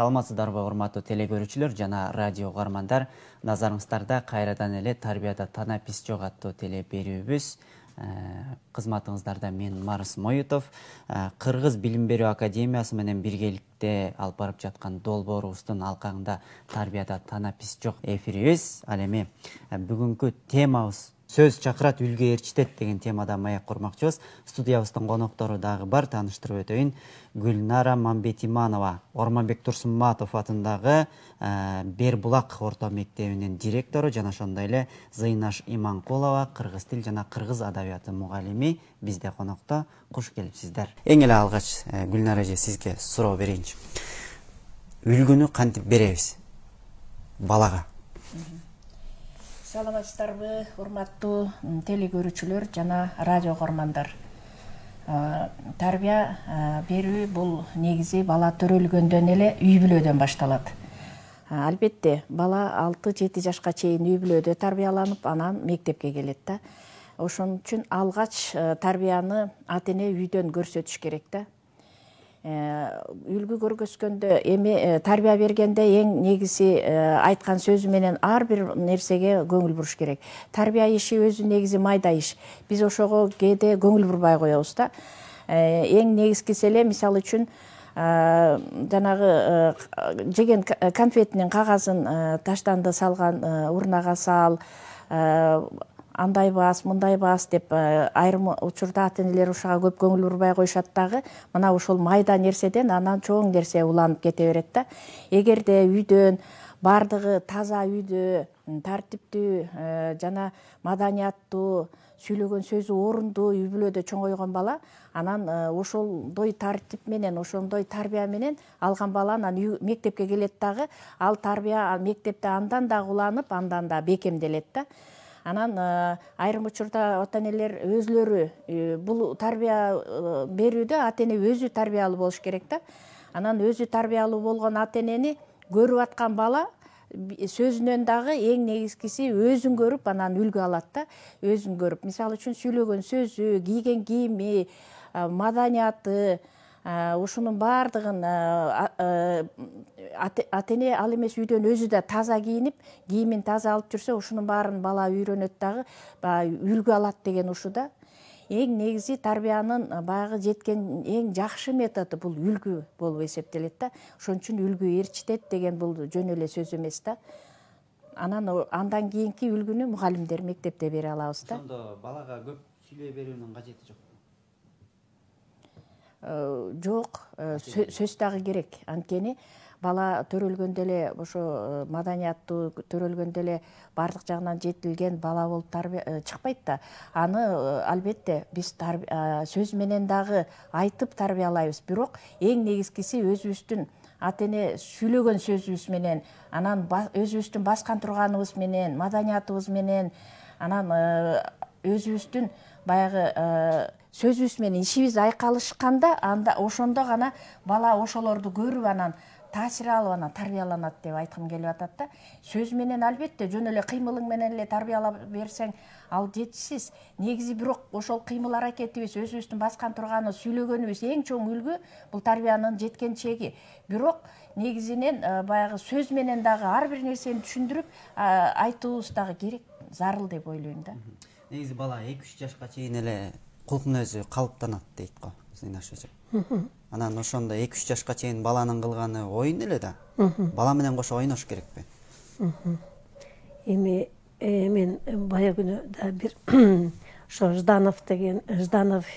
Саламатсыздарбы урматтуу телегөрүүчүлөр жана радио угармандар. Назарыңыздарда кайрадан эле тарбияда танапис жок аттуу теле берүүбүз. Кызматыңыздарда мен Марс Моютов. Кыргыз билим берүү академиясы менен биргеликте алып барып жаткан долбоорубуздун алкагында тарбияда танапис жок эфирибиз. Ал эми бүгүнкү темабыз сөз чакырат үлгү ээрчитет деген темада маек курмакчыбыз. Студиябыздын коноктору дагы бар, тааныштырып өтөйүн. Гүлнара Мамбетиманова, Орманбек Турсунматов атындагы Бербулак орто мектебинин директору жана ошондой эле Зыйнаш Иманкулова, кыргыз тил жана кыргыз адабияты мугалими бизде конокто. Куш келипсиздер. Эң эле алгач Гүлнара эже сизге суроо берейинчи. Үлгүнү кантип беребиз балага? Саламатсыздарбы, урматтуу телегөрүүчүлөр жана радио угармандар. Тарбия берүү бул негизи бала төрөлгөндөн эле үй бүлөдөн башталат. Албетте, бала 6-7 жашка чейин үй бүлөдө тарбияланып, анан мектепке келет да. Ошон үчүн алгач тарбияны ата-эне үйдөн көрсөтүш керек да. Үлгү көргөзгөндө эми тарбия бергенде эң негизи айткан сөзү менен ар бир нерсеге көңүл буруш керек. Тарбия иши өзү негизи майда иш. Биз ошого кээде көңүл бурбай коебуз да. Эң негизгиси эле мисалы үчүн жанагы жеген конфеттин кагазын таштанды салган урнага сал, андай бас, мындай бас деп айрым учурда ата-энелер ушуга көп көңүл бурбай коюшат дагы. Мына ошол майда нерседен анан чоң нерсе уланып кете берет да. Эгерде үйдөн бардыгы таза үйдө тартиптүү жана маданияттуу, сүйлөгөн сөзү орундуу үй бүлөдө чоңойгон бала, анан ошондой тартип менен, ошондой тарбия менен алган бала анан мектепке келет дагы, ал тарбия мектепте андан да уланып, андан да бекемделет да. Анан айрым учурда ата-энелер өзлөрү бул тарбия берүүдө ата-эне өзү тарбиялуу болуш керек да. Анан өзү тарбиялуу болгон ата-энени көрүп аткан бала сөзүнөн дагы эң негизгиси өзүн көрүп, анан үлгү алат да. Өзүн көрүп, мисалы үчүн сүйлөгөн сөзү, кийген кийими, маданияты, ушунун баардыгын ата-эне ал эмес үйдөн өзү да таза кийинип, кийимин таза алып жүрсө, ушунун баарын бала үйрөнөт дагы, үлгү алат деген ушу да. Эң негизи тарбиянын баягы жеткен эң жакшы методу бул үлгү болуп эсептелет да. Ошон үчүн үлгү ээрчитет деген бул жөн эле сөз эмес да. Андан кийинки үлгүнү мугалимдер мектепте бере алабыз да. Ошондо балага көп сүйлөй берүүнүн кажети жок. Жок, сөз дагы керек. Анткени бала төрөлгөндө эле ошо маданияттуу төрөлгөндө эле бардык жагынан жетилген бала болуп чыкпайт да. Аны албетте биз сөз менен дагы айтып тарбиялайбыз. Бирок эң негизгиси өзүбүздүн ата-эне сүйлөгөн сөзүбүз менен, анан өзүбүздүн баскан турганыбыз менен, маданиятыбыз менен, анан өзүбүздүн баягы сөзүбүз менен ишибиз айкалышканда, анда ошондо гана бала ошолорду көрүп анан таасир алып анан тарбияланат деп айткым келип атат да. Сөз менен албетте жөн эле кыймылың менен эле тарбиялап берсең ал жетишсиз. Негизи бирок ошол кыймыл аракетибиз, өзүбүздүн баскан турганыбыз, сүйлөгөнүбүз эң чоң үлгү, бул тарбиянын жеткен чеги. Бирок негизинен баягы сөз менен дагы ар бир нерсени түшүндүрүп айтуубуз дагы керек, зарыл деп ойлойм да. Негизи бала 2-3 жашка чейин эле кулкун өзү калыптанат дейт го, Зыйнаш эже. Анан ошондо 2-3 жашка чейин баланын кылганы оюн эле да. Бала менен кошо ойнош керекпи? Эми мен бая күнү да бир ошо Жданов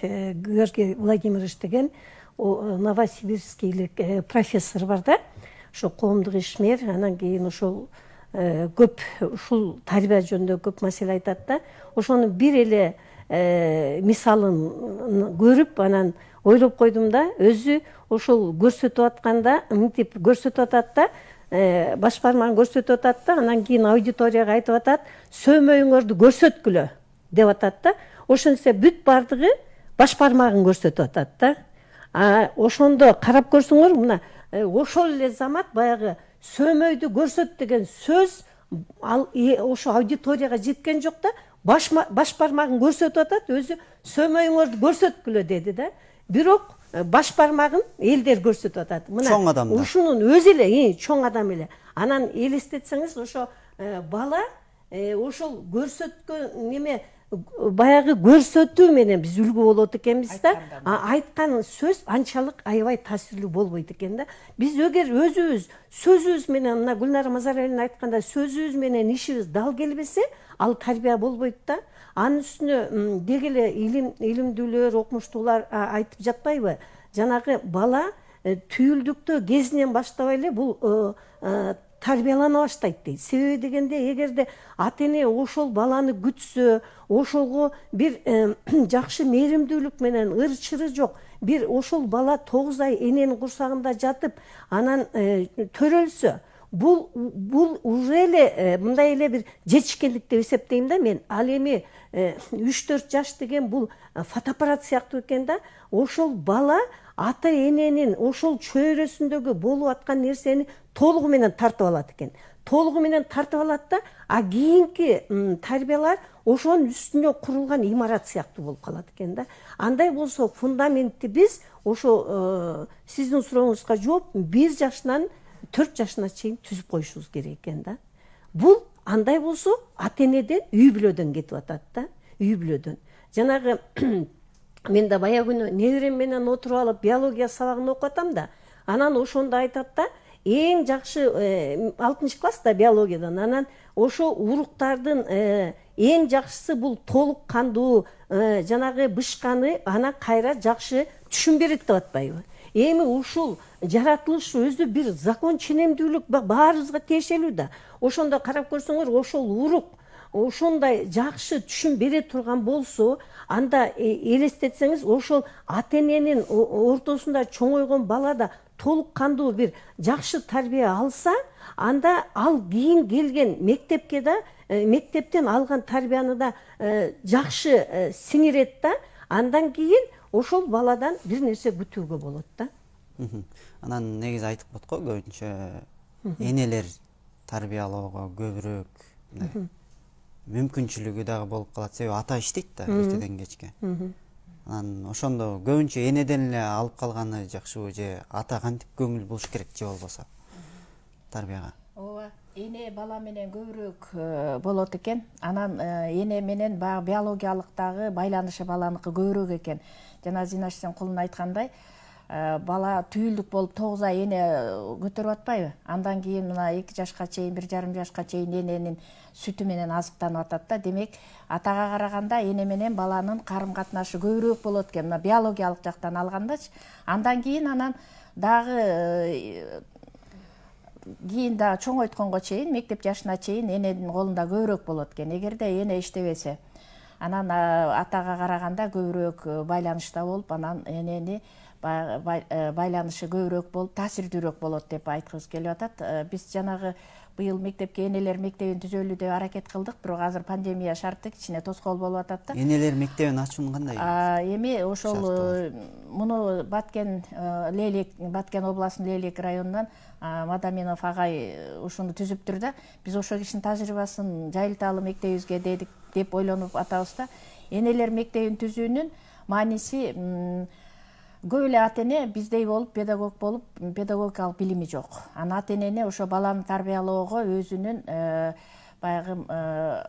Георгий Владимирович деген новосибирскийлик профессор бар да. Ошо коомдук ишмер, анан кийин ошол көп ушул тарбия жөнүндө көп маселе айтат да. Ошонун бир эле мисалын көрүп, анан ойлоп койдум да, өзү ошол көрсөтүп атканда, мынтип көрсөтүп атат да, баш бармагын көрсөтүп атат да, анан кийин аудиторияга айтып атат, сөмөйүңөрдү көрсөткүлө деп атат да. Ошентсе бүт бардыгы баш бармагын көрсөтүп атат да. Ошондо карап көрсөңөр, мына ошол эле замат баягы сөмөйдү көрсөт деген сөз ал ошо аудиторияга жеткен жок да, баш бармагын көрсөтүп атат, өзү сөмөйүңөрдү көрсөткүлө деди да. Бирок баш бармагын элдер көрсөтүп атат. Чоң адамдар. Ушунун өзү эле, чоң адам эле. Анан элестетсеңиз, ошо бала ошол көрсөткөн неме баягы көрсөтүү менен биз үлгү болот экенбиз да. Айткан сөз анчалык аябай таасирлүү болбойт экен да. Биз эгер өзүбүз сөзүбүз менен, мына Гүлнара Мазаралиевна айткандай, сөзүбүз менен ишибиз дал келбесе, ал тарбия болбойт да. Анын үстүнө деги эле илимдүүлөр, окумуштуулар айтып жатпайбы? Жанагы бала түйүлдүктө кезинен баштап эле бул тарбиялана баштайт дейт. Себеби дегенде, эгерде ата-эне ошол баланы күтсө, ошолго бир жакшы мээримдүүлүк менен, ыр-чыры жок, бир ошол бала 9 ай эненин курсагында жатып, анан төрөлсө, бул уже эле мындай эле бир жетишкендик деп эсептейм да мен. Ал эми 3-4 жаш деген бул фотоаппарат сыяктуу экен да. Ошол бала ата-эненин ошол чөйрөсүндөгү болуп аткан нерсени толугу менен тартып алат экен. Толугу менен тартып алат да, кийинки тарбиялар ошонун үстүнө курулган имарат сыяктуу болуп калат экен да. Андай болсо фундаментти биз ошо сиздин сурооңузга жооп 1 жашынан 4 жашына чейин түзүп коюшубуз керек экен да. Бул андай болсо ата-энеден, үй бүлөдөн кетип атат да, үй бүлөдөн. Жанагы мен да баягы күнү неберем менен отуруп алып биология сабагын окуп атам да. Анан ошондо айтат да, эң жакшы 6 класста биологиядан, анан ошо уруктардын эң жакшысы бул толук кандуу жанагы бышканы ана кайра жакшы түшүм берет деп атпайбы? Эми ушул жаратылыш өзү бир закон ченемдүүлүк баарыбызга тиешелүү да. Ошондо карап көрсөңөр, ошол урук ошондой жакшы түшүм бере турган болсо, анда элестетсеңиз, ошол ата-эненин ортосунда чоңойгон бала да толук кандуу бир жакшы тарбия алса, анда ал кийин келген мектепке да, мектептен алган тарбияны да жакшы сиңирет да. Андан кийин ошол баладан бир нерсе күтүүгө болот да. Анан негизи айтып коет го, көбүнчө энелер тарбиялоого көбүрөөк мүмкүнчүлүгү дагы болуп калат. Себеби ата иштейт да эртеден кечке. Анан ошондо көбүнчө энеден эле алып калганы жакшыбы, же ата кантип көңүл буруш керек, же болбосо тарбияга? Ооба, эне бала менен көбүрөөк болот экен. Анан эне менен баягы биологиялыктагы байланышы баланыкы көбүрөөк экен. Жана Зинаш Сенкулдун айткандай, бала түйүлдүк болуп 9 ай эне көтөрүп атпайбы? Андан кийин мына 2 жашка чейин, 1,5 жашка чейин эненин сүтү менен азыктанып атат да. Демек, атага караганда эне менен баланын карым-катнашы көбүрөөк болот экен, мына биологиялык жактан алгандачы. Андан кийин анан дагы кийин да чоңойтконго чейин, мектеп жашына чейин эненин колунда көбүрөөк болот экен. Эгерде эне иштебесе, анан атага караганда көбүрөөк байланышта болуп, анан энени байланышы көбүрөөк болуп, таасирдүүрөөк болот деп айткыбыз келип атат. Биз жанагы быйыл мектепке энелер мектебин түзөлү деп аракет кылдык, бирок азыр пандемия шарты кичине тоскоол болуп атат да. Энелер мектебин ачуун кандай? Эми ошол муну Баткен областынын Лейлек районунан Мадаминов агай ушуну түзүптүр да. Биз ошол кишинин тажрыйбасын жайылталы мектебибизге дедик деп ойлонуп атабыз да. Энелер мектебин түзүүнүн мааниси көп эле ата-эне биздей болуп, педагог болуп, педагогикалык билими жок. Анан ата-энени ошо баланы тарбиялоого өзүнүн баягы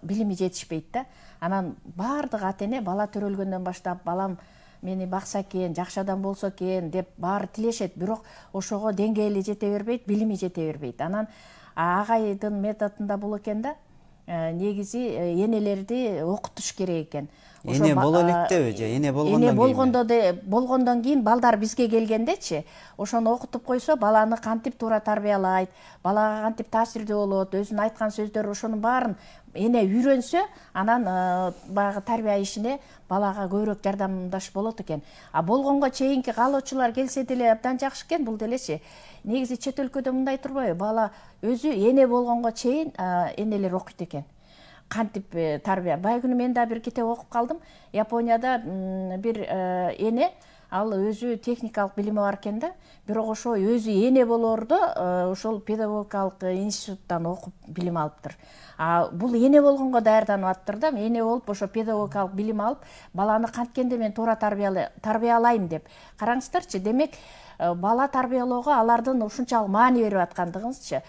билими жетишпейт да. Анан баардык ата-эне бала төрөлгөндөн баштап балам мени бакса экен, жакшы адам болсо экен деп баары тилешет, бирок ошого деңгээли жете бербейт, билими жете бербейт. Анан агайдын методунда бул экен да, негизи энелерди окутуш керек экен. Эне боло электеби же эне болгондон кийин? Болгондон кийин балдар бизге келгендечи, ошону окутуп койсо, баланы кантип туура тарбиялайт, балага кантип таасирдүү болот, өзүнүн айткан сөздөрү, ошонун баарын эне үйрөнсө, анан баягы тарбия ишине балага көбүрөөк жардамдаш болот экен. Болгонго чейинки каалоочулар келсе деле абдан жакшы экен, бул делечи. Негизи чет өлкөдө мындай турбайбы? Бала өзү эне болгонго чейин энелер окуйт экен. Кантип тарбия. Баягы күнү мен да бир китеп окуп калдым. Японияда бир эне ал өзү техникалык билими бар экен да, бирок ошо өзү эне болоордо ошол педагогикалык институттан окуп билим алыптыр. Бул эне болгонго даярданып аттыр да, эне болуп ошо педагогикалык билим алып, баланы канткенде мен туура тарбиялайм деп. Караңыздарчы, демек бала тарбиялоого алардын ушунчалык маани берип аткандыгыңызчы.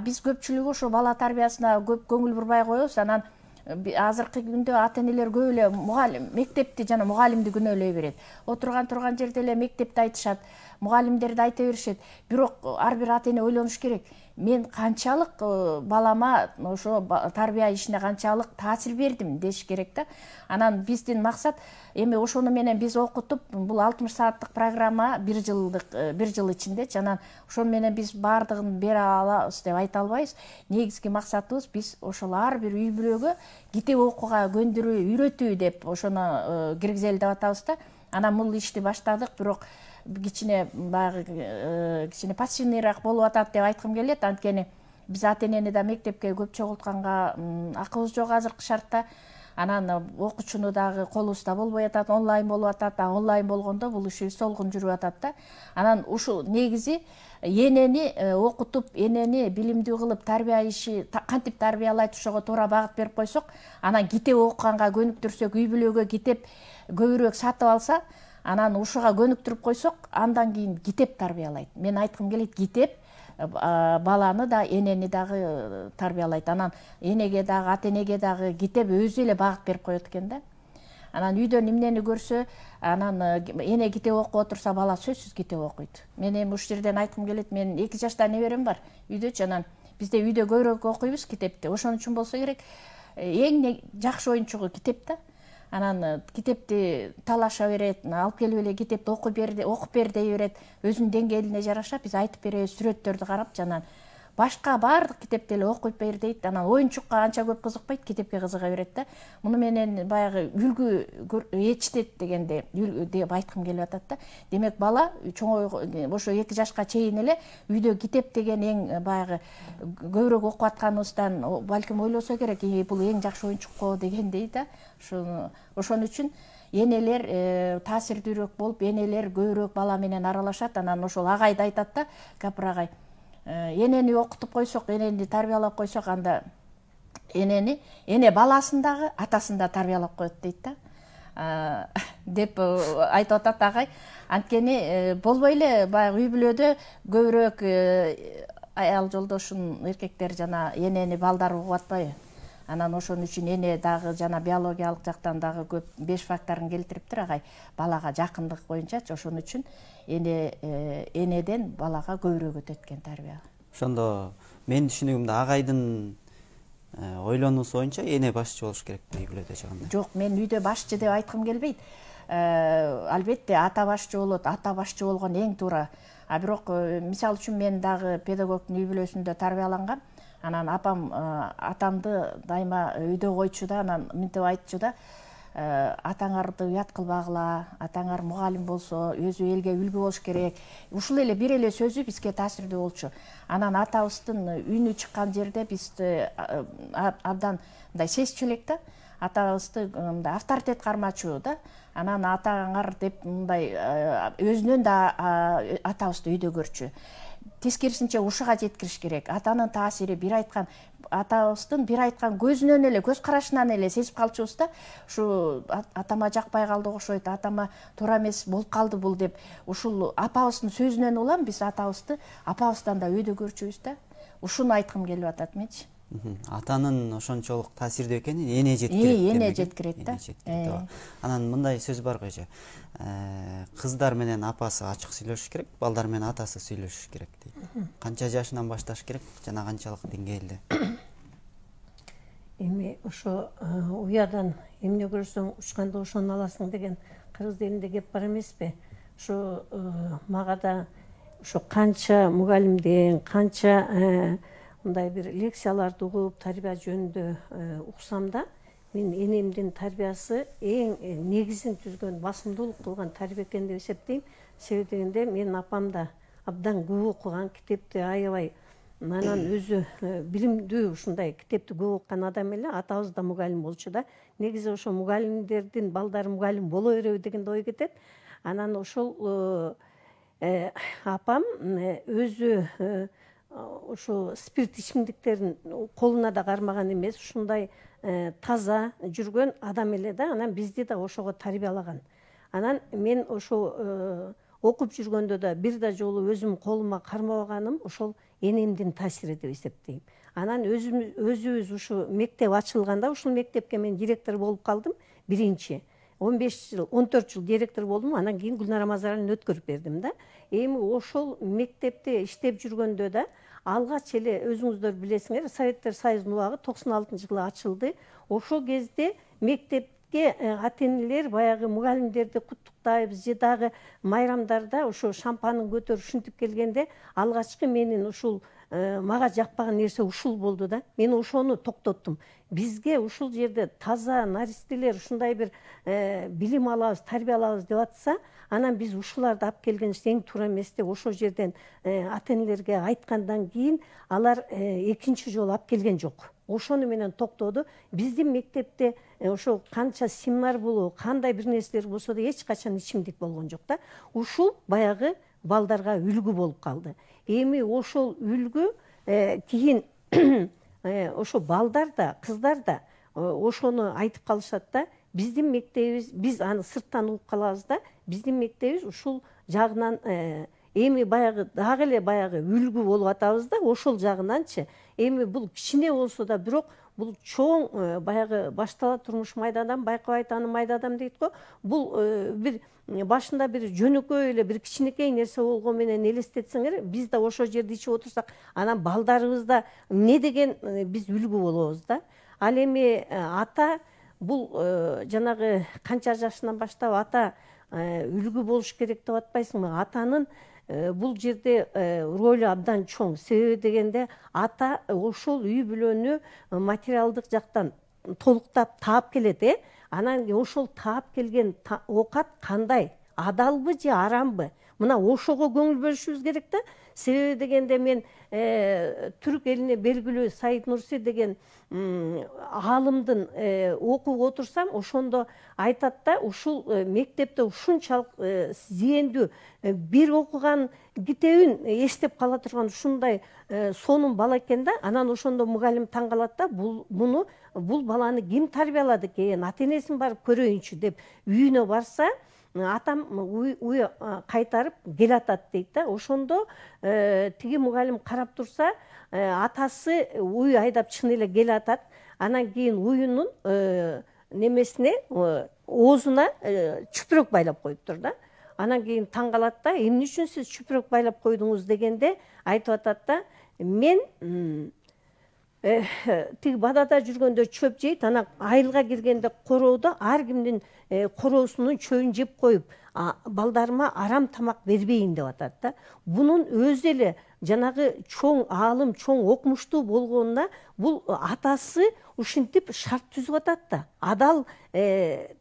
Биз көпчүлүгү ошо бала тарбиясына көп көңүл бурбай коебуз. Анан азыркы күндө ата-энелер көп эле мектепти жана мугалимди күнөөлөй берет. Отурган жерде эле мектепти айтышат, мугалимдерди айта беришет. Бирок ар бир ата-эне ойлонуш керек. Мен канчалык балама ошо тарбия ишине канчалык таасир бердим деш керек да. Анан биздин максат эми ошону менен биз окутуп, бул 60 сааттык программа 1 жыл ичинде, анан ошону менен биз баардыгын бере алабыз деп айта албайбыз. Негизги максатыбыз биз ошол ар бир үй бүлөгө китеп окууга көндүрүү, үйрөтүү деп ошону киргизели деп атабыз да. Анан бул ишти баштадык, бирок кичине пассивныйраак болуп атат деп айткым келет. Анткени биз ата-энени да мектепке көп чогултканга акыбыз жок азыркы шартта. Анан окуучуну дагы колубузда болбой атат, онлайн болуп атат. Онлайн болгондо бул ишибиз солгун жүрүп атат да. Анан ушул негизи энени окутуп, энени билимдүү кылып, тарбия иши кантип тарбиялайт ошого туура багыт берип койсок, анан китеп окуганга көнүктүрсөк, үй бүлөгө китеп көбүрөөк сатып алса, анан ушуга көнүктүрүп койсок, андан кийин китеп тарбиялайт. Мен айткым келет, китеп баланы да, энени дагы тарбиялайт. Анан энеге дагы, ата-энеге дагы китеп өзү эле багыт берип коет экен да. Анан үйдөн эмнени көрсө, анан эне китеп окуп отурса, бала сөзсүз китеп окуйт. Мен эми ушул жерден айткым келет, мен 2 жашта неберем бар үйдөчү. Анан бизде үйдө көбүрөөк окуйбуз китепти. Ошон үчүн болсо керек, эң жакшы оюнчугу китеп да. Анан китепти талаша берет, алып келип эле китепти окуп бер дей берет. Өзүнүн деңгээлине жараша биз айтып беребиз, сүрөттөрдү карап, жанан башка баардык китепти эле окуп бер дейт. Анан оюнчукка анча көп кызыкпайт, китепке кызыга берет да. Муну менен баягы үлгү ээрчитет дегенде деп айткым келип атат да. Демек бала ошо 2 жашка чейин эле үйдө китеп деген эң баягы көбүрөөк окуп атканыбыздан балким ойлосо керек, бул эң жакшы оюнчук го дегендей да. Ошон үчүн энелер таасирдүүрөөк болуп, энелер көбүрөөк бала менен аралашат. Анан ошол агайды айтат да, Капыр агай. Энени окутуп койсок, энени тарбиялап койсок, анда эне баласын дагы, атасын да тарбиялап коет дейт да. Деп айтып атат агай. Анткени болбой эле баягы үй бүлөдө көбүрөөк аял жолдошун, эркектер жана энени балдар угуп атпайбы? Анан ошон үчүн эне дагы жана биологиялык жактан дагы көп 5 факторун келтириптир агай. Балага жакындык боюнчачы, ошон үчүн энеден балага көбүрөөк өтөт экен тарбия. Ошондо менин түшүнүгүмдө агайдын ойлонуусу боюнча эне башчы болуш керек үй бүлөдө жагында. Жок, мен үйдө башчы деп айткым келбейт. Албетте ата башчы болот, ата башчы болгон эң туура. Бирок мисалы үчүн мен дагы педагогдун үй бүлөсүндө тарбиялангам. Анан атамды дайыма үйдө койчу да, анан мынтип айтчу да, атаңарды уят кылбагыла, атаңар мугалим болсо, өзү элге үлгү болуш керек. Ушул эле бир эле сөзү бизге таасирдүү болчу. Анан атабыздын үнү чыккан жерде биз абдан мындай сезчү элек да. Атабызды мындай авторитет кармачу да. Анан атаңар деп мындай өзүнөн да атабызды үйдө көрчү. Тескерисинче ушуга жеткириш керек. Атанын таасири атабыздын бир айткан көзүнөн эле, көз карашынан эле сезип калчубуз да. Ушу атама жакпай калды окшойт, атама туура эмес болуп калды бул деп. Ушул апабыздын сөзүнөн улам биз атабызды апабыздан да үйдө көрчүбүз да. Ушуну айткым келип атат менчи. Атанын ошончолук таасирдүү экенин эне жеткирет. Эне жеткирет да. Анан мындай сөз бар койчу. Кыздар менен апасы ачык сүйлөшүш керек, балдар менен атасы сүйлөшүш керек дейт. Канча жашынан башташ керек жана канчалык деңгээлде? Эми ошо уядан эмне көрсөң учканда ошону аласың деген кыргыз элинде кеп бар эмеспи? Ошо мага да ошо канча мугалимден, канча мындай бир лекцияларды угуп, тарбия жөнүндө уксам да, мен энемдин тарбиясы эң негизин түзгөн, басымдуулук кылган тарбия экен деп эсептейм. Себеби дегенде менин апам да абдан көп окуган, китепти аябай, анан өзү билимдүү ушундай китепти көп окуган адам эле. Атабыз да мугалим болчу да. Негизи ошо мугалимдердин балдары мугалим боло береби деген ой кетет. Анан ошол апам өзү ошо спирт ичимдиктерин колуна да кармаган эмес, ушундай таза жүргөн адам эле да. Анан бизди да ошого тарбиялаган. Анан мен ошо окуп жүргөндө да бир да жолу өзүм колума кармабаганым ошол энемдин таасири деп эсептейм. Анан өзүбүз ушу мектеп ачылганда, ушул мектепке мен директор болуп калдым. Биринчи 15 жыл, 14 жыл директор болдум. Анан кийин Гүлнара Мазаралиевна өткөрүп бердим да. Эми ошол мектепте иштеп жүргөндө да алгач эле өзүңүздөр билесиңер, Советтер Союзунун убагы 96-жылы ачылды. Ошол кезде мектепке ата-энелер баягы мугалимдерди куттуктайбыз же дагы майрамдарда ошо шампанын көтөрүп ушинтип келгенде алгачкы менин ушул мага жакпаган нерсе ушул болду да. Мен ошону токтоттум. Бизге ушул жерде таза наристелер ушундай бир билим алабыз, тарбия алабыз деп атса, анан биз ушуларды алып келгенибиз эң туура эмес деп ошол жерден ата-энелерге айткандан кийин алар экинчи жолу алып келген жок. Ошону менен токтоду. Биздин мектепте ошо канча семинар болобу, кандай бир нерселер болсо да эч качан ичимдик болгон жок да. Ушул баягы балдарга үлгү болуп калды. Эми ошол үлгү кийин ошо балдар да, кыздар да ошону айтып калышат да. Биздин мектебибиз, биз аны сырттан угуп калабыз да, биздин мектебибиз ушул жагынан эми баягы дагы эле баягы үлгү болуп атабыз да, ошол жагынанчы. Эми бул кичине болсо да, бирок бул чоң баягы баштала турмуш майдадан байкабай тааны майдадан дейт го. Бул бир башында бир жөнөкөй эле бир кичинекей нерсе болгон менен элестетсеңер, биз да ошол жерде ичип отурсак, анан балдарыбызда эмне деген биз үлгү болобуз да. Ал эми ата бул жанагы канча жашынан баштап ата үлгү болуш керек деп атпайсыңбы? Атанын бул жерде ролу абдан чоң. Себеби дегенде ата ошол үй бүлөнү материалдык жактан толуктап таап келет. Анан ошол таап келген оокат кандай? Адалбы же арамбы? Мына ошого көңүл бөлүшүбүз керек да. Себеби дегенде мен түрк элине белгилүү Саид Нурси деген аалымдын окуп отурсам, ошондо айтат да, ушул мектепте ушунчалык зээндүү бир окуган китебин эстеп кала турган ушундай сонун бала экен да. Анан ошондо мугалим таң калат да, бул баланы ким тарбиялады экен, ата-энесин барып көрөйүнчү деп үйүнө барса, атам уй кайтарып келатат дейт да. Ошондо тиги мугалим карап турса, атасы уй айдап чын эле келатат. Анан кийин уюнун немесине, оозуна чүпүрөк байлап коюптур да. Анан кийин таң калат да, эмне үчүн сиз чүпүрөк байлап койдуңуз дегенде айтып атат да, мен тиги бадада жүргөндө чөп жейт, анан айылга киргенде короодо ар кимдин короосунун чөбүн жеп коюп, балдарыма арам тамак бербейин деп атат да. Бунун өзү эле жанагы чоң аалым, чоң окумуштуу болгонуна бул атасы ушинтип шарт түзүп атат да. Адал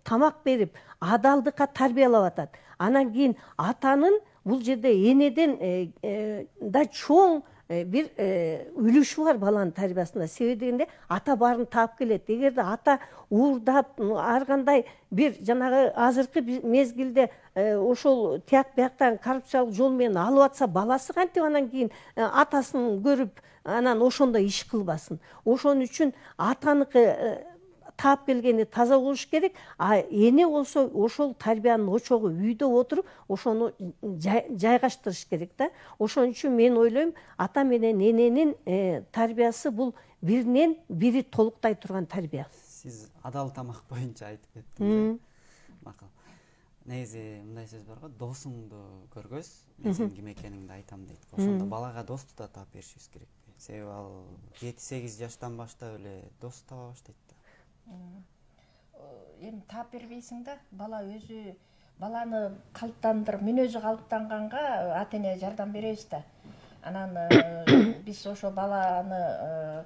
тамак берип, адалдыкка тарбиялап атат. Анан кийин атанын бул жерде энеден да чоң бир үлүшү бар баланын тарбиясында. Себеби дегенде ата баарын таап келет. Эгерде ата уурдап, ар кандай бир жанагы азыркы мезгилде ошол тияк бияктан коррупциялык жол менен алып атса, баласы кантип анан кийин атасын көрүп, анан ошондо иш кылбасын. Ошон үчүн атаныкы таап келгени таза болуш керек. А эне болсо ошол тарбиянын очогу үйдө отуруп, ошону жайгаштырыш керек да. Ошон үчүн мен ойлойм, ата менен эненин тарбиясы бул биринен бири толуктай турган тарбия. Сиз адал тамак боюнча айтып кеттиңиз. Макул. Негизи мындай сөз бар го, досуңду көргөз, мен сенин ким экениңди айтам дейт. Ошондо балага досту да таап беришибиз керек. Себеби ал 7-8 жаштан баштап эле дос таба баштайт да. Эми таап бербейсиң да, бала өзү баланы калыптандырып, мүнөзү калыптанганга ата-эне жардам беребиз да. Анан биз ошо баланы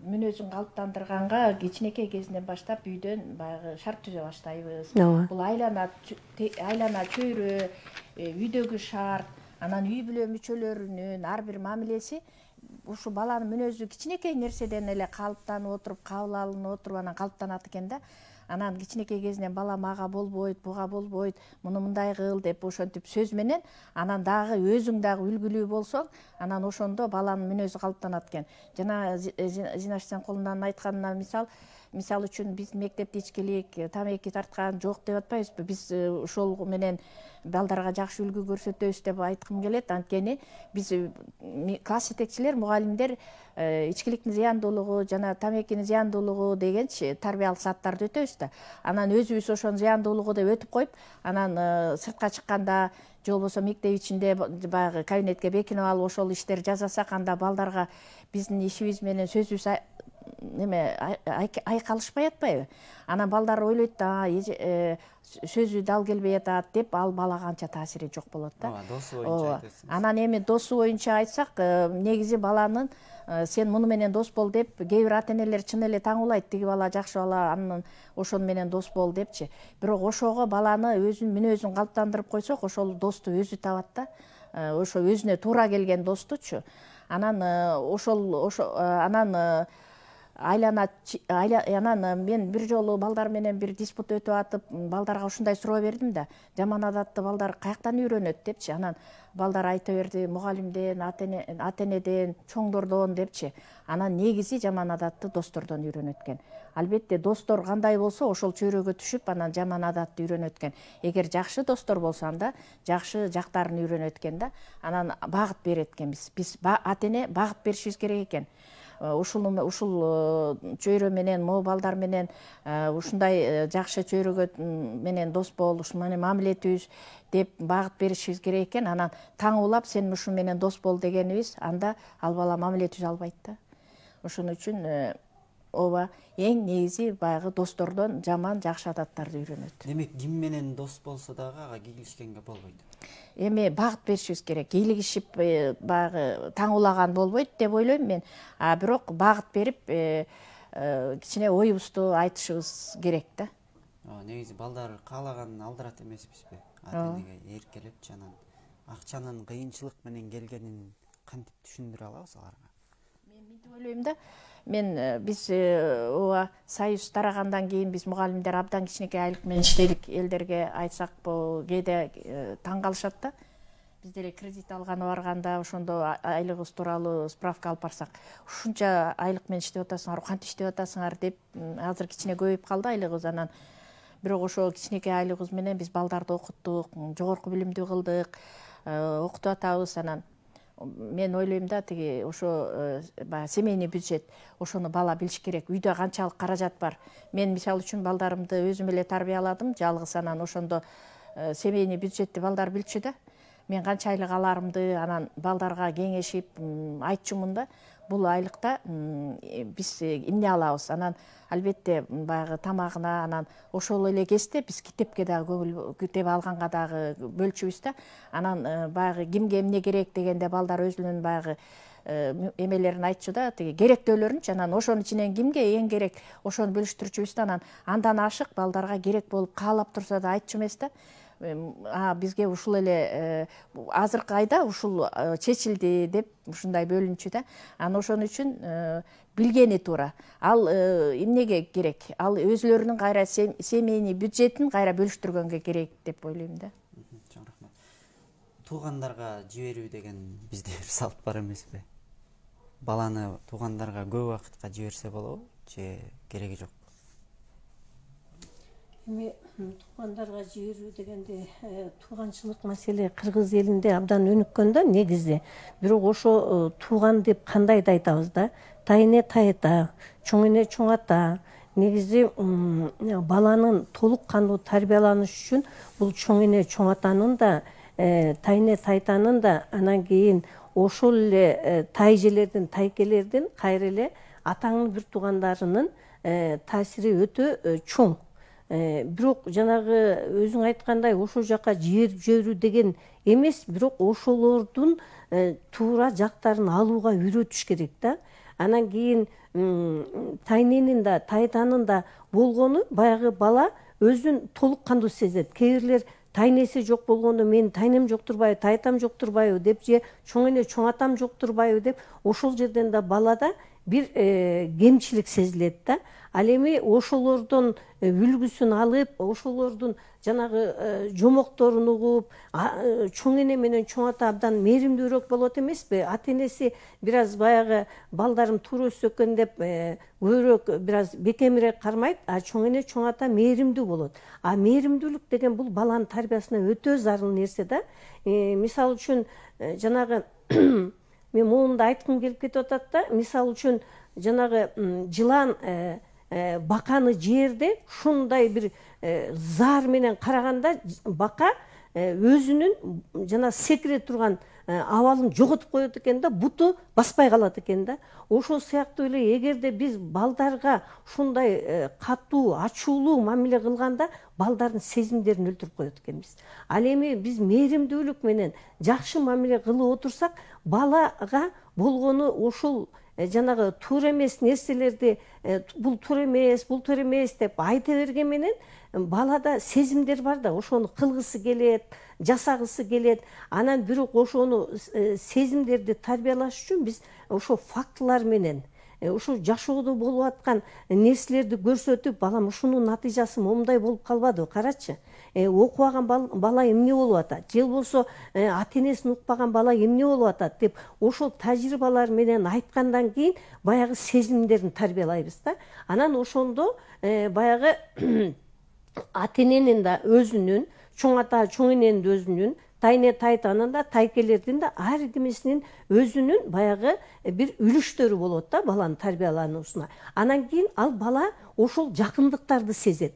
мүнөзүн калыптандырганга кичинекей кезинен баштап үйдөн баягы шарт түзө баштайбыз. Бул айлана чөйрө, үйдөгү шарт, анан үй бүлө мүчөлөрүнүн ар бир мамилеси ушу баланын мүнөзү кичинекей нерседен эле калыптанып отуруп, кабыл алынып отуруп, анан калыптанат экен да. анан кичинекей кезинен балам ага болбойт, буга болбойт, муну мындай кыл деп ошентип сөз менен, анан дагы өзүң дагы үлгүлүү болсоң, анан ошондо баланын мүнөзү калыптанат экен. Жана Зинаш Сенкулованын айтканына мисал үчүн биз мектепте ичкилик, тамеки тарткан жок деп атпайбызбы? Биз ошол менен балдарга жакшы үлгү көрсөтөбүз деп айткым келет. Анткени биз класс жетекчилер, мугалимдер ичкиликтин зыяндуулугу жана тамекинин зыяндуулугу дегенчи тарбиялык сааттарды өтөбүз да. Анан өзүбүз ошонун зыяндуулугу деп өтүп коюп, анан сыртка чыкканда же болбосо мектеп ичинде баягы кабинетке бекинип алып ошол иштерди жасасак, анда балдарга биздин ишибиз менен сөзүбүз айкалышпай атпайбы? Анан балдар ойлойт да, сөзү дал келбей атат деп, ал балага анча таасири жок болот да. Досу боюнча айтасыз. Анан эми досу боюнча айтсак, негизи баланын сен муну менен дос бол деп, кээ бир ата-энелер чын эле таңуулайт, тиги бала жакшы бала, анын ошону менен дос бол депчи. Бирок ошого баланы өзүнүн мүнөзүн калыптандырып койсок, ошол досту өзү табат да. Ошо өзүнө туура келген достучу. Анан анан анан мен бир жолу балдар менен бир диспут өтүп атып, балдарга ушундай суроо бердим да, жаман адатты балдар каяктан үйрөнөт депчи. Анан балдар айта берди, мугалимден, ата-энеден, чоңдордон депчи. Анан негизи жаман адатты достордон үйрөнөт экен. Албетте достор кандай болсо, ошол чөйрөгө түшүп, анан жаман адатты үйрөнөт экен. Эгер жакшы достор болсо, анда жакшы жактарын үйрөнөт экен да. Анан багыт берет экенбиз. Биз ата-эне багыт беришибиз керек экен. Ушул чөйрө менен, могу балдар менен ушундай жакшы чөйрөгө менен дос бол, ушуну менен мамиле түз деп багыт беришибиз керек экен. Анан таңуулап, сен ушун менен дос бол дегенибиз, анда ал бала мамиле түзө албайт да. Ошон үчүн ооба, эң негизи баягы достордон жаман, жакшы адаттарды үйрөнөт. Демек, ким менен дос болсо дагы ага кийлигишкенге болбойт. Эми багыт беришибиз керек. Кийлигишип баягы таңуулаган болбойт деп ойлойм мен. Бирок багыт берип, кичине оюбузду айтышыбыз керек да. Негизи балдар каалаганын алдырат эмеспизби? Ата-энеге эркелеп, жанан акчанын кыйынчылык менен келгенин кантип түшүндүрө алабыз аларга? Мен мынтип ойлойм да. Биз союз тарагандан кийин биз мугалимдер абдан кичинекей айлык менен иштедик. Элдерге айтсак, кээде таң калышат да. Биз деле кредит алганы барганда, ошондо айлыгыбыз тууралуу справка алып барсак, ушунча айлык менен иштеп атасыңар, кантип иштеп атасыңар деп, азыр кичине көбөйүп калды айлыгыбыз. Анан бирок ошо кичинекей айлыгыбыз менен биз балдарды окуттук, жогорку билимдүү кылдык, окутуп атабыз. Анан мен ойлойм да, тиги ошо семейный бюджет, ошону бала билиш керек. Үйдө канчалык каражат бар. Мен мисал үчүн балдарымды өзүм эле тарбияладым, жалгыз. Анан ошондо семейный бюджетти балдар билчү да. Мен канча айлык аларымды анан балдарга кеңешип айтчумун да. Бул айлыкта биз эмне алабыз? Анан албетте баягы тамагына, анан ошол эле кезде биз китепке дагы китеп алганга дагы бөлчүбүз да. Анан баягы кимге эмне керек дегенде балдар өзүнүн баягы эмелерин айтчу да, тиги керектөөлөрүнчү. Анан ошонун ичинен кимге эң керек, ошону бөлүштүрчүбүз да. Анан андан ашык балдарга керек болуп каалап турса да айтчу эмес да. Бизге ушул эле азыркы айда ушул чечилди деп ушундай бөлүнчү да. Анан ошон үчүн билгени туура. Ал эмнеге керек? Ал өзлөрүнүн кайра семейный бюджетин кайра бөлүштүргөнгө керек деп ойлойм да. Чоң рахмат. Туугандарга жиберүү деген бизде бир салт бар эмеспи? Баланы туугандарга көп убакытка жиберсе болобу же кереги жок? Эми туугандарга жиберүү дегенде тууганчылык маселе кыргыз элинде абдан өнүккөн да негизи. Бирок ошо тууган деп кандай да айтабыз да? Тайэне тайыта, чоң эне чоң ата. Негизи баланын толук кандуу тарбияланышы үчүн бул чоң эне чоң атанын да, тайэне тайтанын да, анан кийин ошол эле тайжелердин, тайкелердин, кайра эле атаңын бир туугандарынын таасири өтө чоң. Бирок жанагы өзүң айткандай ошол жака жиберүү деген эмес, бирок ошолордун туура жактарын алууга үйрөтүш керек да. Анан кийин тайненин да, тайтанын да болгону баягы бала өзүн толук кандуу сезет. Кээ бирлер тайнеси жок болгондо мен тайнем жок турбайбы, тайтам жок турбайбы деп же чоң эне чоң атам жок турбайбы деп ошол жерден да балада бир кемчилик сезилет да. Ал эми ошолордун үлгүсүн алып, ошолордун жанагы жомокторун угуп, чоң эне менен чоң ата абдан мээримдүүрөөк болот эмеспи? Ата энеси бир аз баягы балдарым туура өссө экен деп көбүрөөк бир аз бекемирээк кармайт, а чоң эне чоң ата мээримдүү болот. А мээримдүүлүк деген бул баланын тарбиясына өтө зарыл нерсе да. Мисалы үчүн жанагы мен моунду айткым келип кетип атат да. Мисалы үчүн жанагы жылан баканы жерде ушундай бир заар менен караганда бака өзүнүн жана секире турган абалын жоготуп коет экен да, буту баспай калат экен да. Ошол сыяктуу эле эгерде биз балдарга ушундай катуу, ачуулуу мамиле кылганда балдардын сезимдерин өлтүрүп коет экенбиз. Ал эми биз мээримдүүлүк менен жакшы мамиле кылып отурсак, балага болгону ошол жанагы туура эмес нерселерди бул туура эмес деп айта берген менен балада сезимдер бар да, ошону кылгысы келет, жасагысы келет. Анан бирок ошону сезимдерди тарбиялаш үчүн биз ошо фактылар менен ушул жашоодо болуп аткан нерселерди көрсөтүп, балам ушунун натыйжасы момундай болуп калбадыбы, карачы. Окубаган бала эмне болуп атат, же болбосо ата энесин укпаган бала эмне болуп атат деп ошол тажрыйбалар менен айткандан кийин баягы сезимдерин тарбиялайбыз да. Анан ошондо баягы ата эненин да өзүнүн, чоң ата, чоң эненин да өзүнүн, тайне тайтанын да, тайкелердин да ар кимисинин өзүнүн баягы бир үлүштөрү болот да баланын тарбиялануусуна. Анан кийин ал бала ошол жакындыктарды сезет.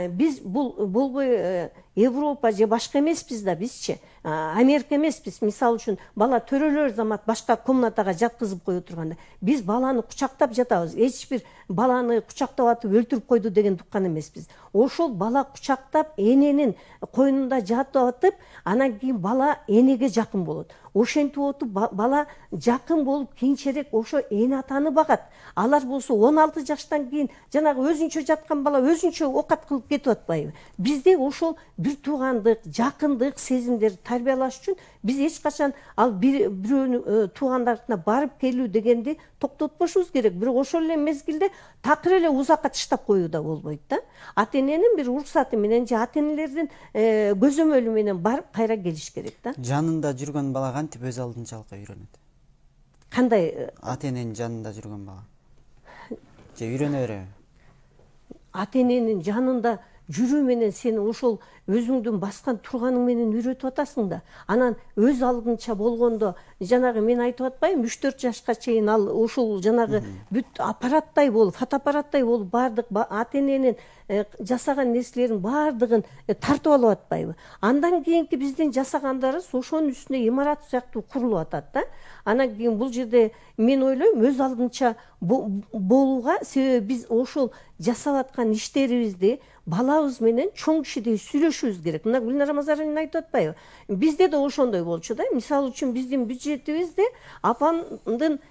Биз бул болбой Европа же башка эмеспиз да, бизчи Америка эмеспиз. Мисалы үчүн бала төрөлөр замат башка комнатага жаткызып кое турганда, биз баланы кучактап жатабыз. Эч бир баланы кучактап атып өлтүрүп койду деген туккан эмеспиз. Ошол бала кучактап эненин койнунда жатып атып, анан кийин бала энеге жакын болот. Ошентип отуп бала жакын болуп кийинчерээк ошо эне атаны багат. Алар болсо 16 жаштан кийин жанагы өзүнчө жаткан бала өзүнчө окат кылып кетип атпайбы? Бизде ошол бир туугандык, жакындык сезимдерди тарбиялаш үчүн биз эч качан ал бирөөнүн туугандарына барып келүү дегенди токтотпошубуз керек. Бирок ошол эле мезгилде такыр эле узакка таштап коюу да болбойт да. Ата эненин бир уруксаты менен же ата энелердин көзөмөлү менен барып кайра келиш керек да. Жанында жүргөн бала кантип өз алдынчалыкка үйрөнөт? Кандай? Ата эненин жанында жүргөн бала же үйрөнө береби? Ата эненин жанында жүрүү менен сен ошол өзүңдүн баскан турганың менен үйрөтүп атасың да. Анан өз алдынча болгондо жанагы мен айтып атпаймынбы, 3-4 жашка чейин ал ошол жанагы бүт аппараттай болуп, фотоаппараттай болуп бардык ата эненин жасаган нерселерин бардыгын тартып алып атпайбы? Андан кийинки биздин жасагандарыбыз ошонун үстүнө имарат сыяктуу курулуп атат да. Анан кийин бул жерде мен ойлойм өз алдынча болууга, себеби биз ошол жасап аткан иштерибизди балабыз менен чоң кишидей сүйлөшүбүз керек. Мына Гүлнара Рамазанова айтып атпайбы? Бизде да ошондой болчу да. Мисалы үчүн биздин бюджетибизде апамдын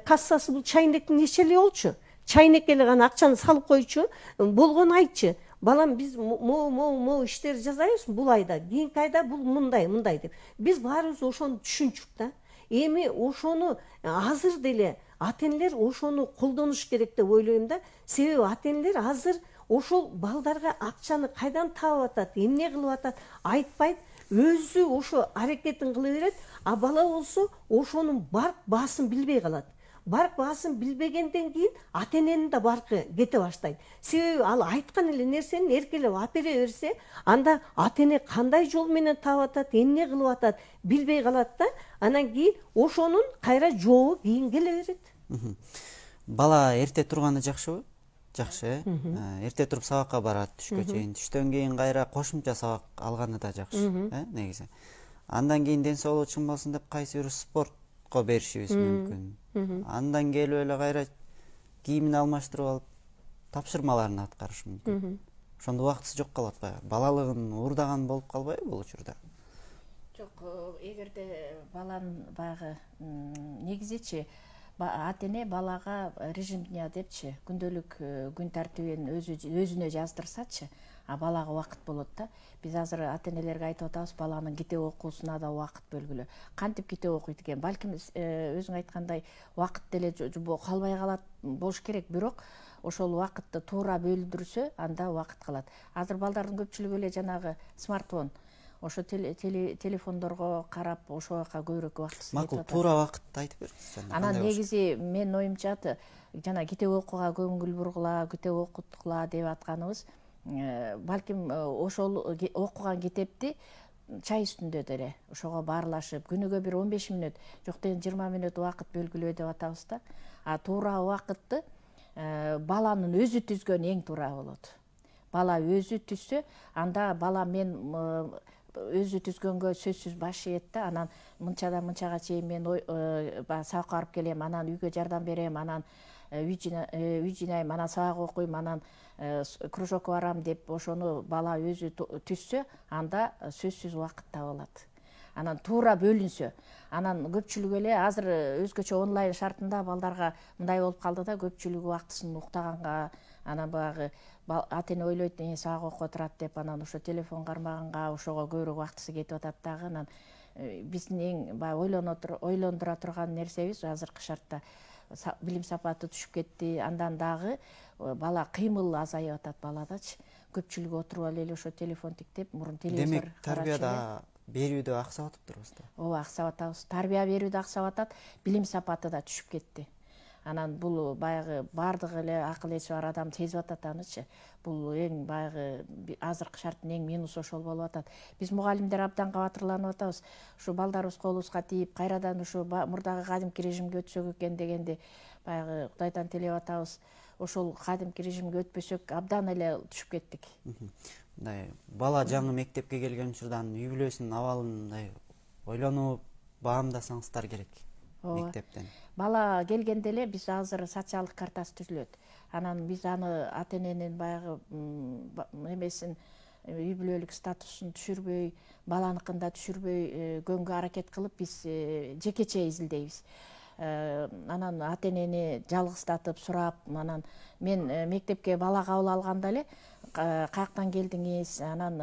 кассасы бул чайнектин нече эле болчу. Чайнекке эле гана акчаны салып койчу. Болгону айтчы. Балам, биз могу иштер жасайбыз бул айда, кийинки айда бул мындай деп. Биз баарыбыз ошону түшүнчүк да. Эми ошону азыр деле ата энелер ошону колдонуш керек деп ойлойм да. Себеби ата энелер азыр ошол балдарга акчаны кайдан таап атат, эмне кылып атат айтпайт, өзү ошо аракетин кыла берет, а бала болсо ошонун барк баасын билбей калат. Барк баасын билбегенден кийин ата эненин да баркы кете баштайт. Себеби ал айткан эле нерсени эркелеп апере берсе, анда ата эне кандай жол менен таап атат, эмне кылып атат билбей калат да. Анан кийин ошонун кайра жообу кийин келе берет. Бала эрте турганы жакшыбы? Жакшы, эрте туруп сабакка барат түшкө чейин. Түштөн кийин кайра кошумча сабак алганы да жакшы, негизи. Андан кийин ден соолугу чыңбасын деп кайсы бир спортко беришибиз мүмкүн. Андан келип эле кайра кийимин алмаштырып алып тапшырмаларын аткарыш мүмкүн. Ошондо убактысы жок калып атпайбы? Балалыгын уурдаган болуп калбайбы бул учурда? Жок, эгерде баланын баягы негизичи ата эне балага режим дня депчи, күндөлүк күн тартибин өзүнө жаздырсачы, балага убакыт болот да. Биз азыр ата-энелерге айтып атабыз, баланын китеп окуусуна да убакыт бөлгүлө. Кантип китеп окуйт экен? Балким өзүң айткандай убакыт деле калбай калат болуш керек, бирок ошол убакытты туура бөлдүрсө, анда убакыт калат. Азыр балдардын көпчүлүгү эле жанагы смартфон, ошо телефондорго карап, ошого көбүрөөк убакыт кетип атат. Макул, туура убакытты айтып берсиз. Анан негизи менин оюмча жана китеп окууга көңүл бургула, китеп окуткула деп атканыбыз, балким ошол окуган китепти чай үстүндө деле ошого баарлашып, күнүгө бир 15 мүнөт, жок деген 20 мүнөт убакыт белгилөө деп атабыз да. Туура убакытты баланын өзү түзгөн эң туура болот. Бала өзү түзсө, анда бала мен өзү түзгөнгө сөзсүз баш ийет да. Анан мынчадан мынчага чейин мен сабакка барып келем, анан үйгө жардам берем, анан үй жыйнайм, анан сабак окуйм, анан кружокко барам деп ошону бала өзү түзсө, анда сөзсүз убакыт табылат. Анан туура бөлүнсө, анан көпчүлүк эле азыр өзгөчө онлайн шартында балдарга мындай болуп калды да, көпчүлүк убактысын уктаганга, анан баягы ата-эне ойлойт, сабак окуп отурат деп, анан ошо телефон кармаганга, ошого көбүрөөк убактысы кетип атат дагы. Анан биздин эң баягы ойлондура турган нерсебиз азыркы шартта билим сапаты түшүп кетти, андан дагы бала кыймыл азайып атат баладачы. Көпчүлүгү отуруп эле ошо телефон тиктеп, мурун телевизор Демек, тарбияда берүүдө аксап атыптырбыз да. Ооба, аксап атабыз. Тарбия берүүдө аксап атат, билим сапаты да түшүп кетти. Анан бул баягы бардыгы эле акыл эси бар адам сезип атат анычы. Бул эң баягы азыркы шарттын эң минусу ошол болуп атат. Биз мугалимдер абдан кабатырланып атабыз. Ушу балдарыбыз колубузга тийип, кайрадан ушу мурдагы кадимки режимге өтсөк экен дегенде баягы Кудайдан тилеп атабыз. Ошол кадимки режимге өтпөсөк абдан эле түшүп кеттик. Бала жаңы мектепке келген учурдан үй бүлөсүнүн абалын ойлонуп, баамдасаңыздар керек мектептен. Бала келгенде эле биз азыр социалдык картасы түзүлөт. Анан биз аны ата-эненин баягы эмесин, үй бүлөлүк статусун түшүрбөй, баланыкын да түшүрбөй көнгө аракет кылып биз жекече изилдейбиз. Анан ата-энени жалгыздатып сурап, анан мен мектепке бала кабыл алганда эле каяктан келдиңиз, анан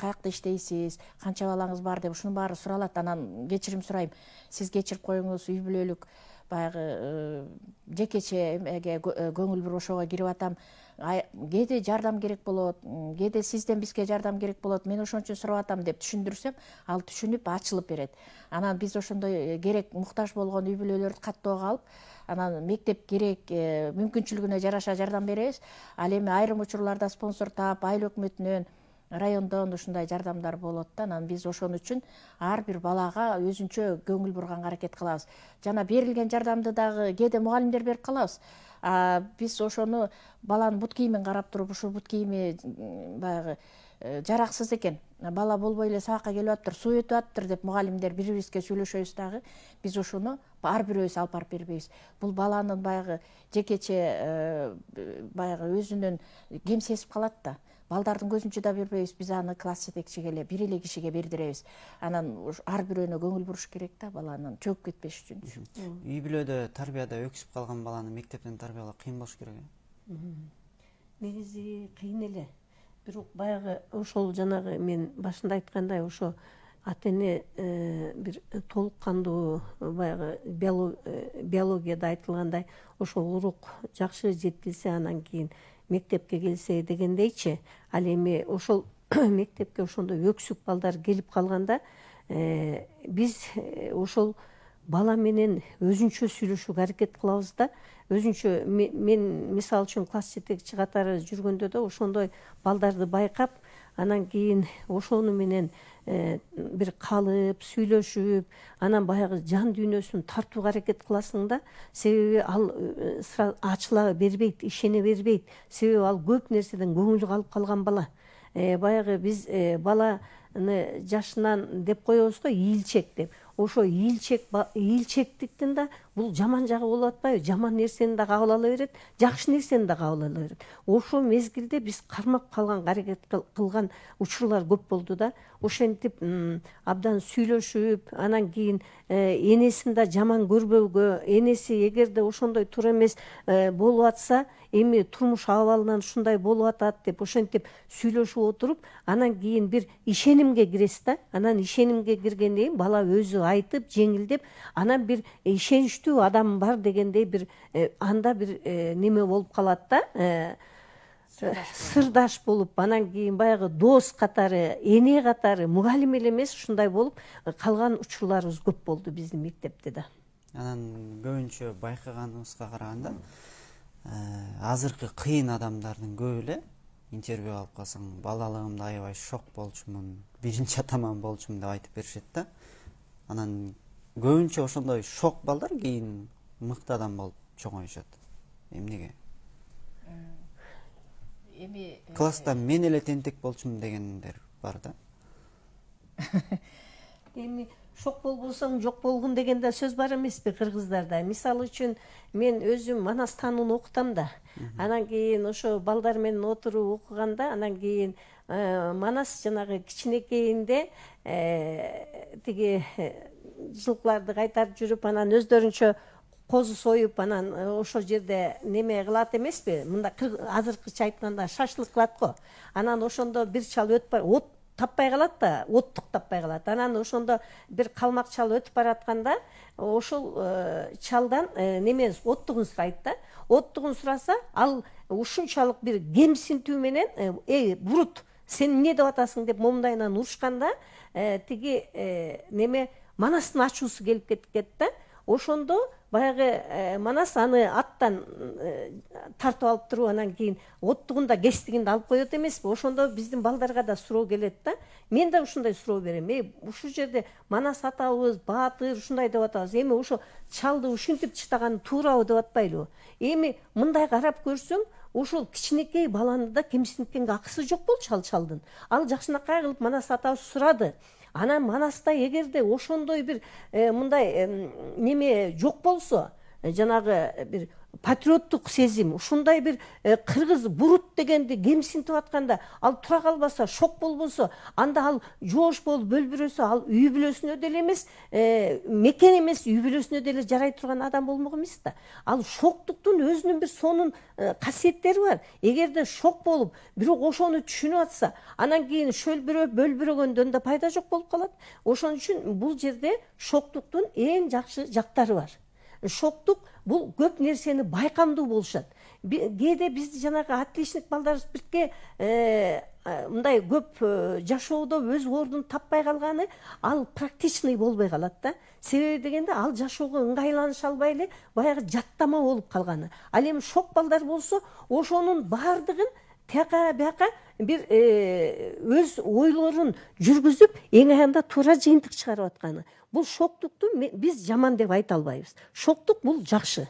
каякта иштейсиз, канча балаңыз бар деп ушунун баары суралат. Анан кечирим сурайм, сиз кечирип коюңуз, үй бүлөлүк баягы жекече эмеге көңүл буруп ошого кирип атам. Кээде жардам керек болот, кээде сизден бизге жардам керек болот, мен ошон үчүн сурап атам деп түшүндүрсөм, ал түшүнүп ачылып берет. Анан биз ошондой керек муктаж болгон үй бүлөлөрдү каттоого алып, анан мектеп керек мүмкүнчүлүгүнө жараша жардам беребиз. Ал эми айрым учурларда спонсор таап, айыл өкмөтүнөн, райондон ушундай жардамдар болот да. Анан биз ошон үчүн ар бир балага өзүнчө көңүл бурганга аракет кылабыз. Жана берилген жардамды дагы кээде мугалимдер берип калабыз. Биз ошону баланын бут кийимин карап туруп, ушул бут кийими баягы жараксыз экен, бала болбой эле сабакка келип атыптыр, суу өтүп атыптыр деп мугалимдер бири-бирибизге сүйлөшөбүз дагы. Биз ошону ар бирөөбүз алып барып бербейбиз. Бул баланын баягы жекече баягы өзүнүн кем сезип калат да. Балдардын көзүнчө да бербейбиз, биз аны класс жетекчиге эле, бир эле кишиге бердиребиз. Анан ар бирөөнө көңүл буруш керек да, баланын чөгүп кетпеш үчүн. Үй бүлөдө тарбияда өксүп калган баланы мектептен тарбиялоо кыйын болуш керек. Негизи кыйын эле. Бирок баягы ошол жанагы мен башында айткандай, ошо ата-эне бир толук кандуу баягы биологияда айтылгандай, ошо урук жакшы жеткилсе, анан кийин мектепке келсе дегендейчи. Ал эми ошол мектепке ошондой өксүк балдар келип калганда, биз ошол бала менен өзүнчө сүйлөшүүгө аракет кылабыз да. Өзүнчө мен мисалы үчүн класс жетекчи катары жүргөндө да ошондой балдарды байкап, анан кийин ошону менен бир калып, сүйлөшүп, анан баягы жан дүйнөсүн тартууга аракет кыласың да. Себеби ал ачыла бербейт, ишене бербейт. Себеби ал көп нерседен көңүлү калып калган бала. Баягы биз баланы жашынан деп коебуз го, ийилчек деп. ошо ийилчектиктин да бул жаман жагы болуп атпайбы? Жаман нерсени да кабыл ала берет, жакшы нерсени да кабыл ала берет. Ошо мезгилде биз кармап калган, аракет кылган учурлар көп болду да. Ошентип абдан сүйлөшүп, анан кийин энесин да жаман көрбөөгө, энеси эгерде ошондой туура эмес болуп атса, эми турмуш абалынан ушундай болуп атат деп ошентип сүйлөшүп отуруп, анан кийин бир ишенимге киресиз да. Анан ишенимге киргенден кийин бала өзү айтып, жеңилдеп, анан бир ишеничтүү адам бар дегендей бир анда бир неме болуп калат да. Сырдаш болуп, анан кийин баягы дос катары, эне катары, мугалим эле эмес ушундай болуп калган учурларыбыз көп болду биздин мектепте да. Анан көбүнчө байкаганыбызга караганда азыркы кыйын адамдардын көбү эле интервью алып калсаң, балалыгымда аябай шок болчумун, биринчи атаман болчумун деп айтып беришет да. Анан көбүнчө ошондой шок балдар кийин мыкты адам болуп чоңоюшат. Эмнеге? Эми Класста мен эле тентек болчумун дегендер бар да. Эми шок болбосоң жок болгун деген да сөз бар эмеспи кыргыздарда. Мисалы үчүн мен өзүм Манас таануун окутам да. Анан кийин ошо балдар менен отуруп окуганда, анан кийин Манас жанагы кичинекейинде тиги жылкыларды кайтарып жүрүп, анан өздөрүнчө козу союп, анан ошол жерде неме кылат эмеспи? Мында азыркыча айтканда шашлык кылат го. Анан ошондо бир чал өтүп от таппай калат да, оттук таппай калат. Анан ошондо бир калмак чал өтүп баратканда, ошол чалдан неме оттугун сурайт да. Оттугун сураса, ал ушунчалык бир кемсинтүү менен, бурут, сен эмне деп атасың деп момундайынан урушканда, тиги неме Манастын ачуусу келип кеткен да. Ошондо баягы Манас аны аттан тартып алып туруп, анан кийин оттугун да кестигин да алып коет эмеспи? Ошондо биздин балдарга да суроо келет да. Мен да ушундай суроо берем. Ушул жерде Манас атабыз, баатыр ушундай деп атабыз. Эми ошо чалды ушинтип чыштаганы туурабы деп атпайлыбы? Эми мындай карап көрсөң, ошол кичинекей баланы да кемсинткенге акысы жок болчу чалдын. Ал жакшынакай кылып Манас атабыз сурады. Анан Манаста эгерде ошондой бир мындай неме жок болсо, жанагы бир патриоттук сезим, ушундай бир кыргыз бурут дегенди кемсинтип атканда, ал тура калбаса, шок болбосо, анда ал жоош болуп бөлбүрөсө, ал үй бүлөсүнө деле эмес, мекен эмес, үй бүлөсүнө деле жарай турган адам болмок эмес да. Ал шоктуктун өзүнүн бир сонун касиеттери бар. Эгерде шок болуп, бирок ошону түшүнүп атса, анан кийин шөлбүрөп, бөлбүрөгөндөн да пайда жок болуп калат. Ошон үчүн бул жерде шоктуктун эң жакшы жактары бар. Шоктук бул көп нерсени байкамдуу болушат. Кээде бизди жанагы отличник балдарыбыз бирке мындай көп жашоодо өз ордун таппай калганы, ал практичный болбой калат да. Себеби дегенде ал жашоого ыңгайланыша албай эле баягы жаттама болуп калганы. Ал эми шок балдар болсо, ошонун баардыгын тияка бияка бир өз ойлорун жүргүзүп, эң аянда туура жыйынтык чыгарып атканы. Бул шоктукту биз жаман деп айта албайбыз. Шоктук бул жакшы.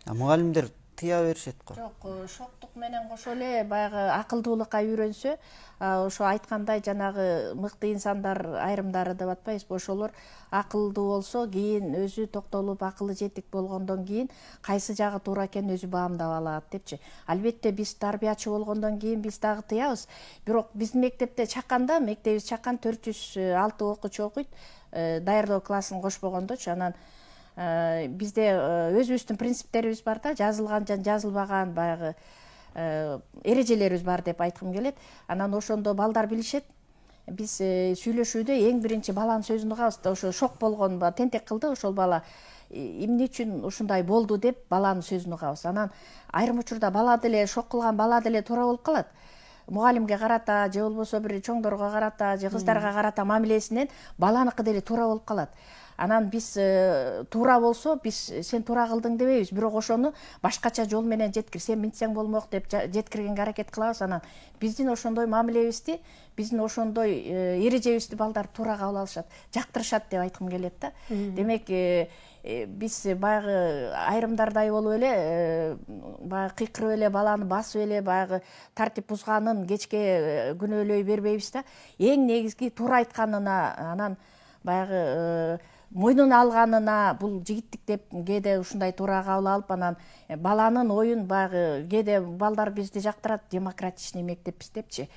Мугалимдер тыя беришет го. Жок, шоктук менен кошо эле баягы акылдуулукка үйрөнсө, ошо айткандай жанагы мыкты инсандар айрымдары деп атпайбызбы, ошолор акылдуу болсо, кийин өзү токтолуп акылы жетик болгондон кийин кайсы жагы туура экенин өзү баамдап алат депчи. Албетте биз тарбиячы болгондон кийин биз дагы тыябыз. Бирок биздин мектепте чакканда, мектебибиз чаккан 406 окуучу окуйт, даярдоо классын кошпогондочу. Анан бизде өзүбүздүн принциптерибиз бар да, жазылган жана жазылбаган баягы эрежелерибиз бар деп айткым келет. Анан ошондо балдар билишет. Биз сүйлөшүүдө эң биринчи баланын сөзүн угабыз. Ошо шок болгон тентек кылды ошол бала, эмне үчүн ушундай болду деп баланын сөзүн угабыз. Анан айрым учурда бала деле, шок кылган бала деле туура болуп калат. Мугалимге карата же болбосо бир чоңдорго карата же кыздарга карата мамилесинен баланыкы деле туура болуп калат. Анан биз туура болсо, биз сен туура кылдың дебейбиз, бирок ошону башкача жол менен жеткир, сен мынтсең болмок деп жеткиргенге аракет кылабыз. Анан биздин ошондой мамилебизди, биздин ошондой эрежебизди балдар туура кабыл алышат, жактырышат деп айткым келет да. Демек, биз баягы айрымдардай болуп эле, баягы кыйкырып эле баланы басып эле баягы тартип бузганын кечке күнөөлөй бербейбиз да. Эң негизги туура айтканына, анан баягы мойнуна алганына бул жигиттик деп кээде ушундай туура кабыл алып, анан баланын оюн баягы кээде балдар бизди жактырат, демократичный мектеппиз депчи.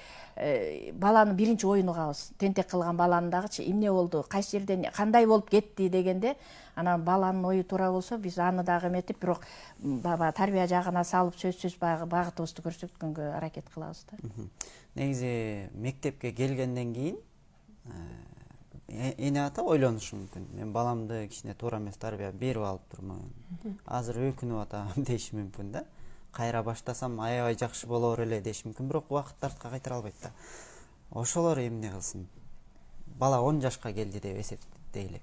Баланын биринчи оюну кабыз, тентек кылган баланын дагычы эмне болду, кайсы жерден кандай болуп кетти дегенде, анан баланын ою туура болсо, биз аны дагы эметип, бирок баба тарбия жагына салып сөзсүз баягы багытыбызды көрсөткөнгө аракет кылабыз да. Негизи мектепке келгенден кийин эне ата ойлонушу мүмкүн. Мен баламды кичине туура эмес тарбия берип алып турмун. Азыр өкүнүп атам деши мүмкүн да. Кайра баштасам аябай жакшы болор эле деши мүмкүн, бирок убакытты артка кайтара албайт да. Ошолор эмне кылсын? Бала 10 жашка келди деп эсептейли.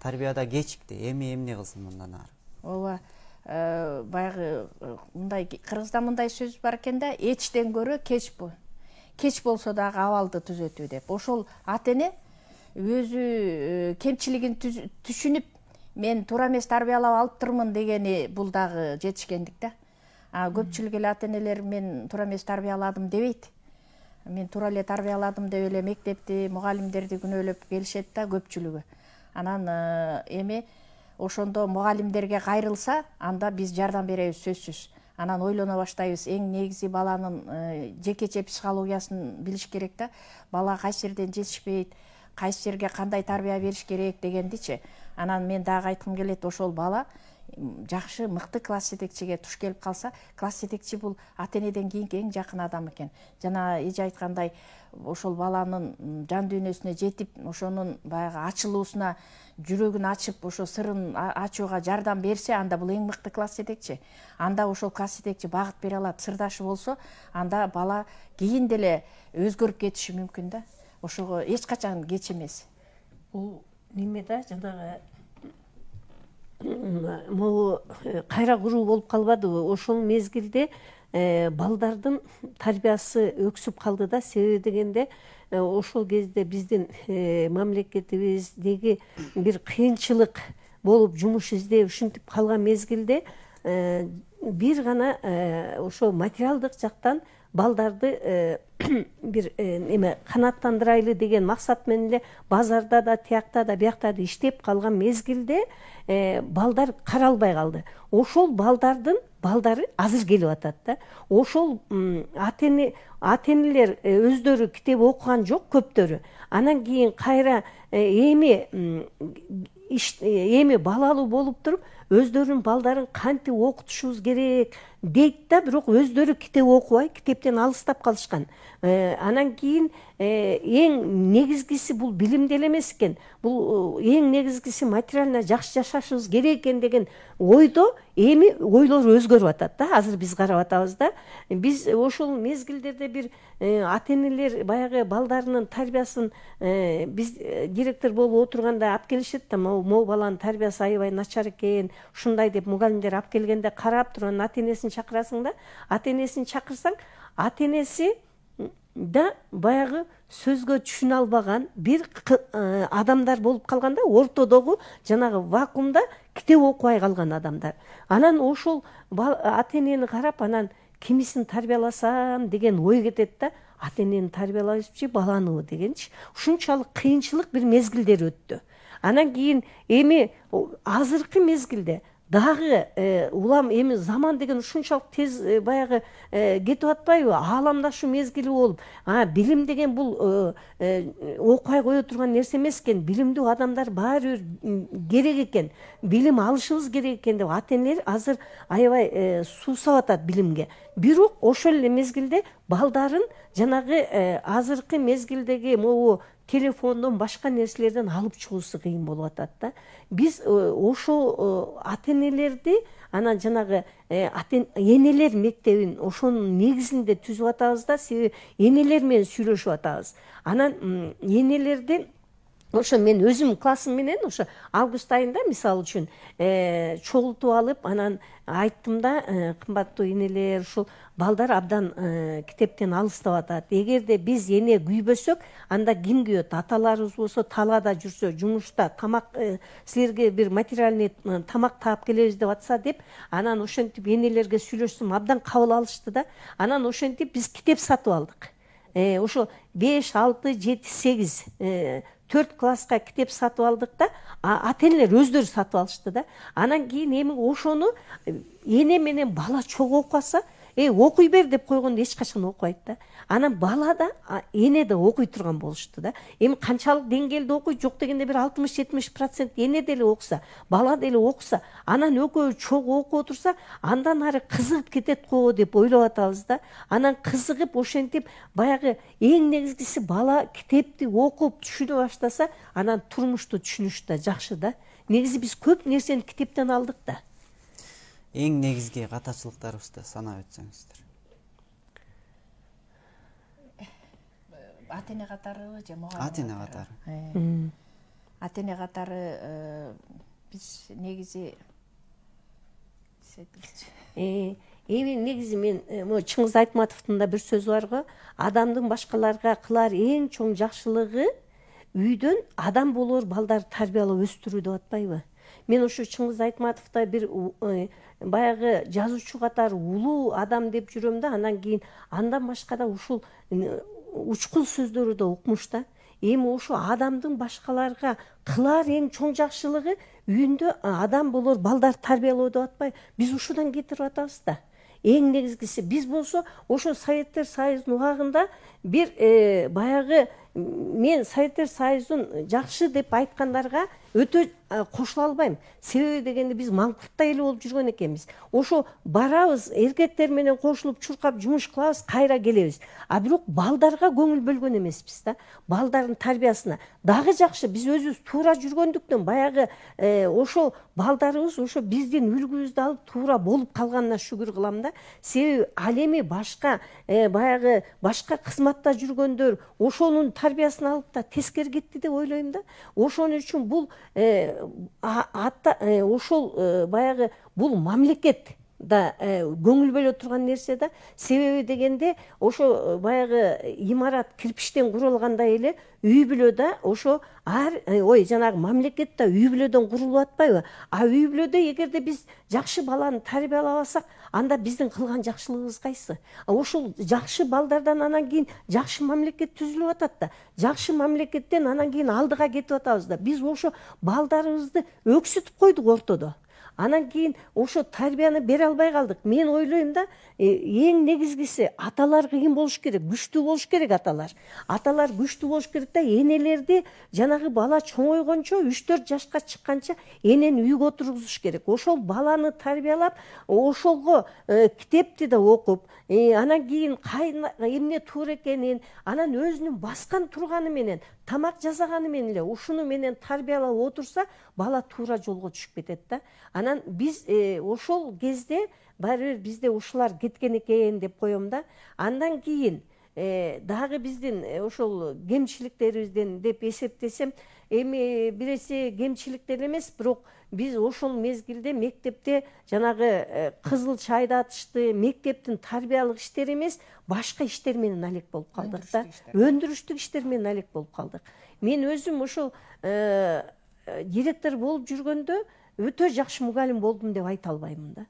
Тарбияда кечикти, эмне кылсын мындан ары? Ооба, баягы мындай кыргызда мындай сөз бар экен да, эчтен көрө кеч болсо дагы абалды түзөтүү деп. Ошол ата-эне өзү кемчилигин түшүнүп, мен туура эмес тарбиялап алыптырмын дегени бул дагы жетишкендик да. Көпчүлүк эле ата-энелер мен туура эмес тарбияладым дебейт. Мен туура эле тарбияладым деп эле мектепти, мугалимдерди күнөөлөп келишет да көпчүлүгү. Анан эми ошондо мугалимдерге кайрылса, анда биз жардам беребиз сөзсүз. Анан ойлоно баштайбыз, эң негизи баланын жекече психологиясын билиш керек да. Бала кайсы жерден жетишпейт, кайсы жерге кандай тарбия бериш керек дегендичи. Анан мен дагы айткым келет, ошол бала жакшы мыкты класс жетекчиге туш келип калса, класс жетекчи бул ата-энеден кийинки эң жакын адам экен. Жана эже айткандай, ошол баланын жан дүйнөсүнө жетип, ошонун баягы ачылуусуна жүрөгүн ачып, ошо сырын ачууга жардам берсе, анда бул эң мыкты класс жетекчи. Анда ошол класс жетекчи багыт бере алат, сырдашы болсо, анда бала кийин деле өзгөрүп кетиши мүмкүн да. Ошого эч качан кеч эмес. Бул неме да, жанагы могу кайра куруу болуп калбадыбы? Ошол мезгилде балдардын тарбиясы өксүп калды да. Себеби дегенде ошол кезде биздин мамлекетибиздеги бир кыйынчылык болуп жумуш издеп ушинтип калган мезгилде бир гана ошо материалдык жактан балдарды бир эме канааттандырайлы деген максат менен эле базарда да, тиякта да, биякта да иштеп калган мезгилде балдар каралбай калды. Ошол балдары азыр келип атат да. Ошол ата-энелер өздөрү китеп окуган жок көптөрү. Анан кийин кайра эми балалуу болуп туруп, өздөрүнүн балдарын кантип окутушубуз керек дейт да, бирок өздөрү китеп окубай, китептен алыстап калышкан. Анан кийин эң негизгиси бул билимди эле эмес экен. Бул эң негизгиси материально жакшы жашашыбыз керек экен деген ойдо эми ойлор өзгөрүп атат да. Азыр биз карап атабыз да. Биз ошол мезгилдерде бир ата-энелер баягы балдарынын тарбиясын биз директор болуп отурганда алып келишет да, могу баланын тарбиясы аябай начар экен, ушундай деп мугалимдер алып келгенде карап туруп анан ата-энесин чакырасың да. Ата-энесин чакырсаң, ата-энеси да баягы сөзгө түшүнө албаган бир адамдар болуп калганда, ортодогу жанагы вакуумда китеп окубай калган адамдар. Анан ошол ата-энени карап, анан кимисин тарбияласам деген ой кетет да. Ата-энени тарбиялайбызчы, баланыбы дегенчи. Ушунчалык кыйынчылык бир мезгилдер өттү. Анан кийин эми азыркы мезгилде дагы улам эми заман деген ушунчалык тез баягы кетип атпайбы? Ааламдашуу мезгили болуп, билим деген бул окубай кое турган нерсе эмес экен. Билимдүү адамдар баары бир керек экен. Билим алышыбыз керек экен деп ата-энелер азыр аябай суусап атат билимге. Бирок ошол эле мезгилде балдарын жанагы азыркы мезгилдеги могу телефондон башка нерселерден алып чыгуусу кыйын болуп атат да. Биз ошо ата-энелерди анан жанагы энелер мектебин ошонун негизинде түзүп атабыз да. Себеби энелер менен сүйлөшүп атабыз. Анан энелерди ошо мен өзүм классым менен ошо август айында мисалы үчүн чогултуп алып, анан айттым да, кымбаттуу энелер, ушул балдар абдан китептен алыстап атат. Эгерде биз эне күйбөсөк, анда ким күйөт? Аталарыбыз болсо талаада жүрсө, жумушта, тамак силерге бир материальный тамак таап келебиз деп атса деп, анан ошентип энелерге сүйлөшсөм абдан кабыл алышты да. Анан ошентип биз китеп сатып алдык. Ошо 5, 6, 7, 8 4 класска китеп сатып алдык да, ата энелер өздөрү сатып алышты да. Анан кийин эми ошону эне менен бала чогуу окуса, окуй бер деп койгондо эч качан окубайт да. Анан бала да, эне да окуй турган болушту да. Эми канчалык деңгээлде окуйт, жок дегенде бир 60-70% эне деле окуса, бала деле окуса, анан экөө чогуу окуп отурса, андан ары кызыгып кетет го деп ойлоп атабыз да. Анан кызыгып ошентип баягы эң негизгиси бала китепти окуп түшүнө баштаса, анан турмушту түшүнүш да жакшы да. Негизи биз көп нерсени китептен алдык да. Эң негизги катачылыктарыбызды санап өтсөңүздөр. Ата эне катарыбы же мугалим? Ата эне катары. Ата эне катары биз негизи эми негизи мен Чыңгыз Айтматовдун да бир сөзү бар го, адамдын башкаларга кылар эң чоң жакшылыгы үйдөн адам болор балдар тарбиялап өстүрүү деп атпайбы? Мен ушу Чыңгыз Айтматовда бир баягы жазуучу катары улуу адам деп жүрөм да, анан кийин андан башка да ушул учкул сөздөрү да укмуш да. Эми ошо адамдын башкаларга кылар эң чоң жакшылыгы үйүндө адам болор балдар тарбиялоо деп атпайбы? Биз ушудан кетирип атабыз да. Эң негизгиси биз болсо ошо Советтер Союзунун убагында бир баягы мен Советтер Союзун жакшы деп айткандарга өтө кошула албайм. Себеби дегенде биз маңкуртта эле болуп жүргөн экенбиз. Ошо барабыз, эркектер менен кошулуп чуркап жумуш кылабыз, кайра келебиз. А бирок балдарга көңүл бөлгөн эмеспиз да. Балдардын тарбиясына дагы жакшы биз өзүбүз туура жүргөндүктөн баягы ошол балдарыбыз ошо биздин үлгүбүздү алып туура болуп калганына шүгүр кылам да. Себеби ал эми башка баягы башка кызматта жүргөндөр ошонун тарбиясын алып да тескери кетти деп ойлойм да. Ошон үчүн бул ошол баягы бул мамлекет да көңүл бөлө турган нерсе да. Себеби дегенде ошо баягы имарат кирпичтен курулгандай эле үй бүлөдө ошо жанагы мамлекет да үй бүлөдөн курулуп атпайбы? А үй бүлөдө эгерде биз жакшы баланы тарбиялабасак, анда биздин кылган жакшылыгыбыз кайсы? Ошол жакшы балдардан анан кийин жакшы мамлекет түзүлүп атат да. Жакшы мамлекеттен анан кийин алдыга кетип атабыз да. Биз ошо балдарыбызды өксүтүп койдук ортодо. Анан кийин ошо тарбияны бере албай калдык. Мен ойлойм да, эң негизгиси аталар кыйын болуш керек, күчтүү болуш керек аталар. Аталар күчтүү болуш керек да, энелерди жанагы бала чоңойгончо 3-4 жашка чыкканча энени үйгө отургузуш керек. Ошол баланы тарбиялап, ошолго китепти да окуп, анан кийин эмне туура экенин, анан өзүнүн баскан турганы менен, тамак жасаганы менен эле ушуну менен тарбиялап отурса, бала туура жолго түшүп кетет да. Анан биз ошол кезде баары бир бизде ушулар кеткен экен деп коем да. Андан кийин дагы биздин ошол кемчиликтерибизден деп эсептесем, эми биресе кемчиликтер эмес, бирок биз ошол мезгилде мектепте жанагы кызыл чайды атышты, мектептин тарбиялык иштери эмес, башка иштер менен алек болуп калдык да. Өндүрүштүк иштер менен алек болуп калдык. Мен өзүм ошол директор болуп жүргөндө өтө жакшы мугалим болдум деп айта албаймын да.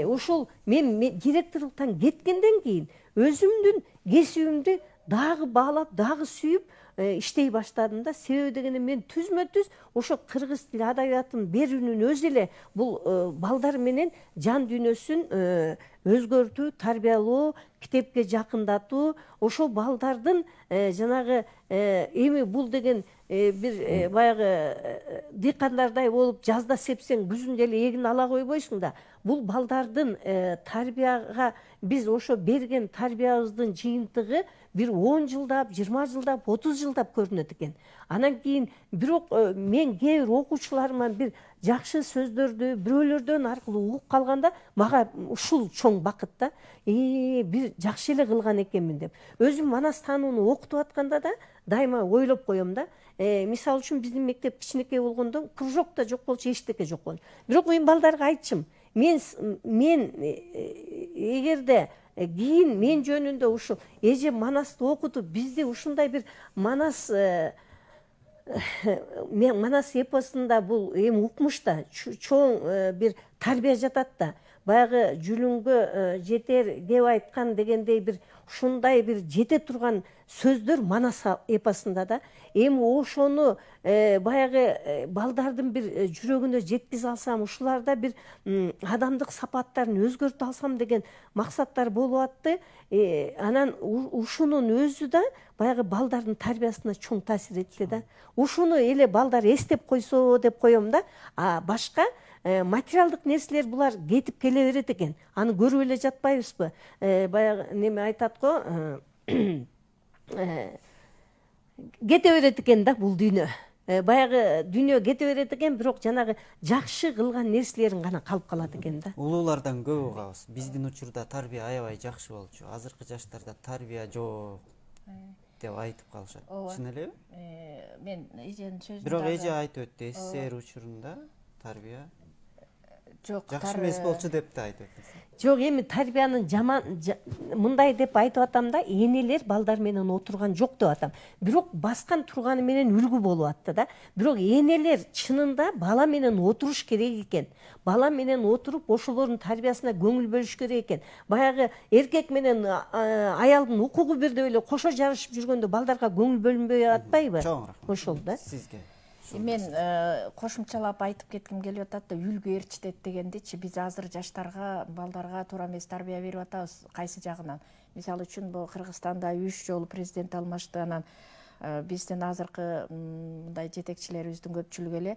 Ошол мен директорлуктан кеткенден кийин өзүмдүн кесибимди дагы баалап, дагы сүйүп иштей баштадым да. Себеби дегенде мен түзмө-түз ошо кыргыз тили адабиятын берүүнүн өзү эле бул балдар менен жан дүйнөсүн өзгөртүү, тарбиялоо, китепке жакындатуу, ошол балдардын жанагы эми бул деген бир баягы дыйкандардай болуп жазда сепсең күзүндө эле эгин ала койбойсуң да. Бул балдардын тарбияга биз ошо берген тарбиябыздын жыйынтыгы бир 10 жылдап, 20 жылдап, 30 жылдап көрүнөт экен. Анан кийин бирок мен кээ бир окуучуларыма бир жакшы сөздөрдү бирөөлөрдөн аркылуу угуп калганда мага ушул чоң бакыт да. Бир жакшы эле кылган экенмин деп. Өзүм манас таанууну окутуп атканда да дайыма ойлоп коем да. Мисалы үчүн биздин мектеп кичинекей болгондо кружок да жок болчу, эчтеке жок болчу. Бирок мен балдарга айтчым, мен эгерде кийин мен жөнүндө ушул эже манасты окутуп, бизде ушундай бир манас эпосунда бул эми укмушта чоң бир тарбия жатат да. Баягы жүлүнгө жетер кеп айткан дегендей бир ушундай бир жете турган сөздөр Манас эпосунда да. Эми ошону баягы балдардын бир жүрөгүнө жеткизе алсам, ушуларда бир адамдык сапаттарын өзгөртө алсам деген максаттар болуп атты. Анан ушунун өзү да баягы балдардын тарбиясына чоң таасир этти да. Ушуну эле балдар эстеп койсо деп коем да. А башка материалдык нерселер булар кетип келе берет экен. Аны көрүп эле жатпайбызбы? Баягы неме айтат го, кете берет экен да бул дүйнө. Баягы дүйнө кете берет экен, бирок жанагы жакшы кылган нерселерин гана калып калат экен да. Улуулардан көп угабыз. Биздин учурда тарбия аябай жакшы болчу. Азыркы жаштарда тарбия жок деп айтып калышат. Чын элеби? Мен эженин сөзүн бирок эже айтып өттү, СССР учурунда тарбия жок, жакшы эмес болчу деп да айтып өттү. Жок, эми тарбиянын жаман мындай деп айтып атам да, энелер балдар менен отурган жок деп атам. Бирок баскан турганы менен үлгү болуп атты да. Бирок энелер чынында бала менен отуруш керек экен. Бала менен отуруп, ошолордун тарбиясына көңүл бөлүш керек экен. Баягы эркек менен аялдын укугу бирдей эле кошо жарышып жүргөндө балдарга көңүл бөлүнбөй атпайбы? Ошол да. Сизге мен кошумчалап айтып кетким келип атат да, үлгү ээрчитет дегендичи биз азыр жаштарга, балдарга туура эмес тарбия берип атабыз. Кайсы жагынан? Мисалы үчүн бул Кыргызстанда 3 жолу президент алмашты. Анан биздин азыркы мындай жетекчилерибиздин көпчүлүгү эле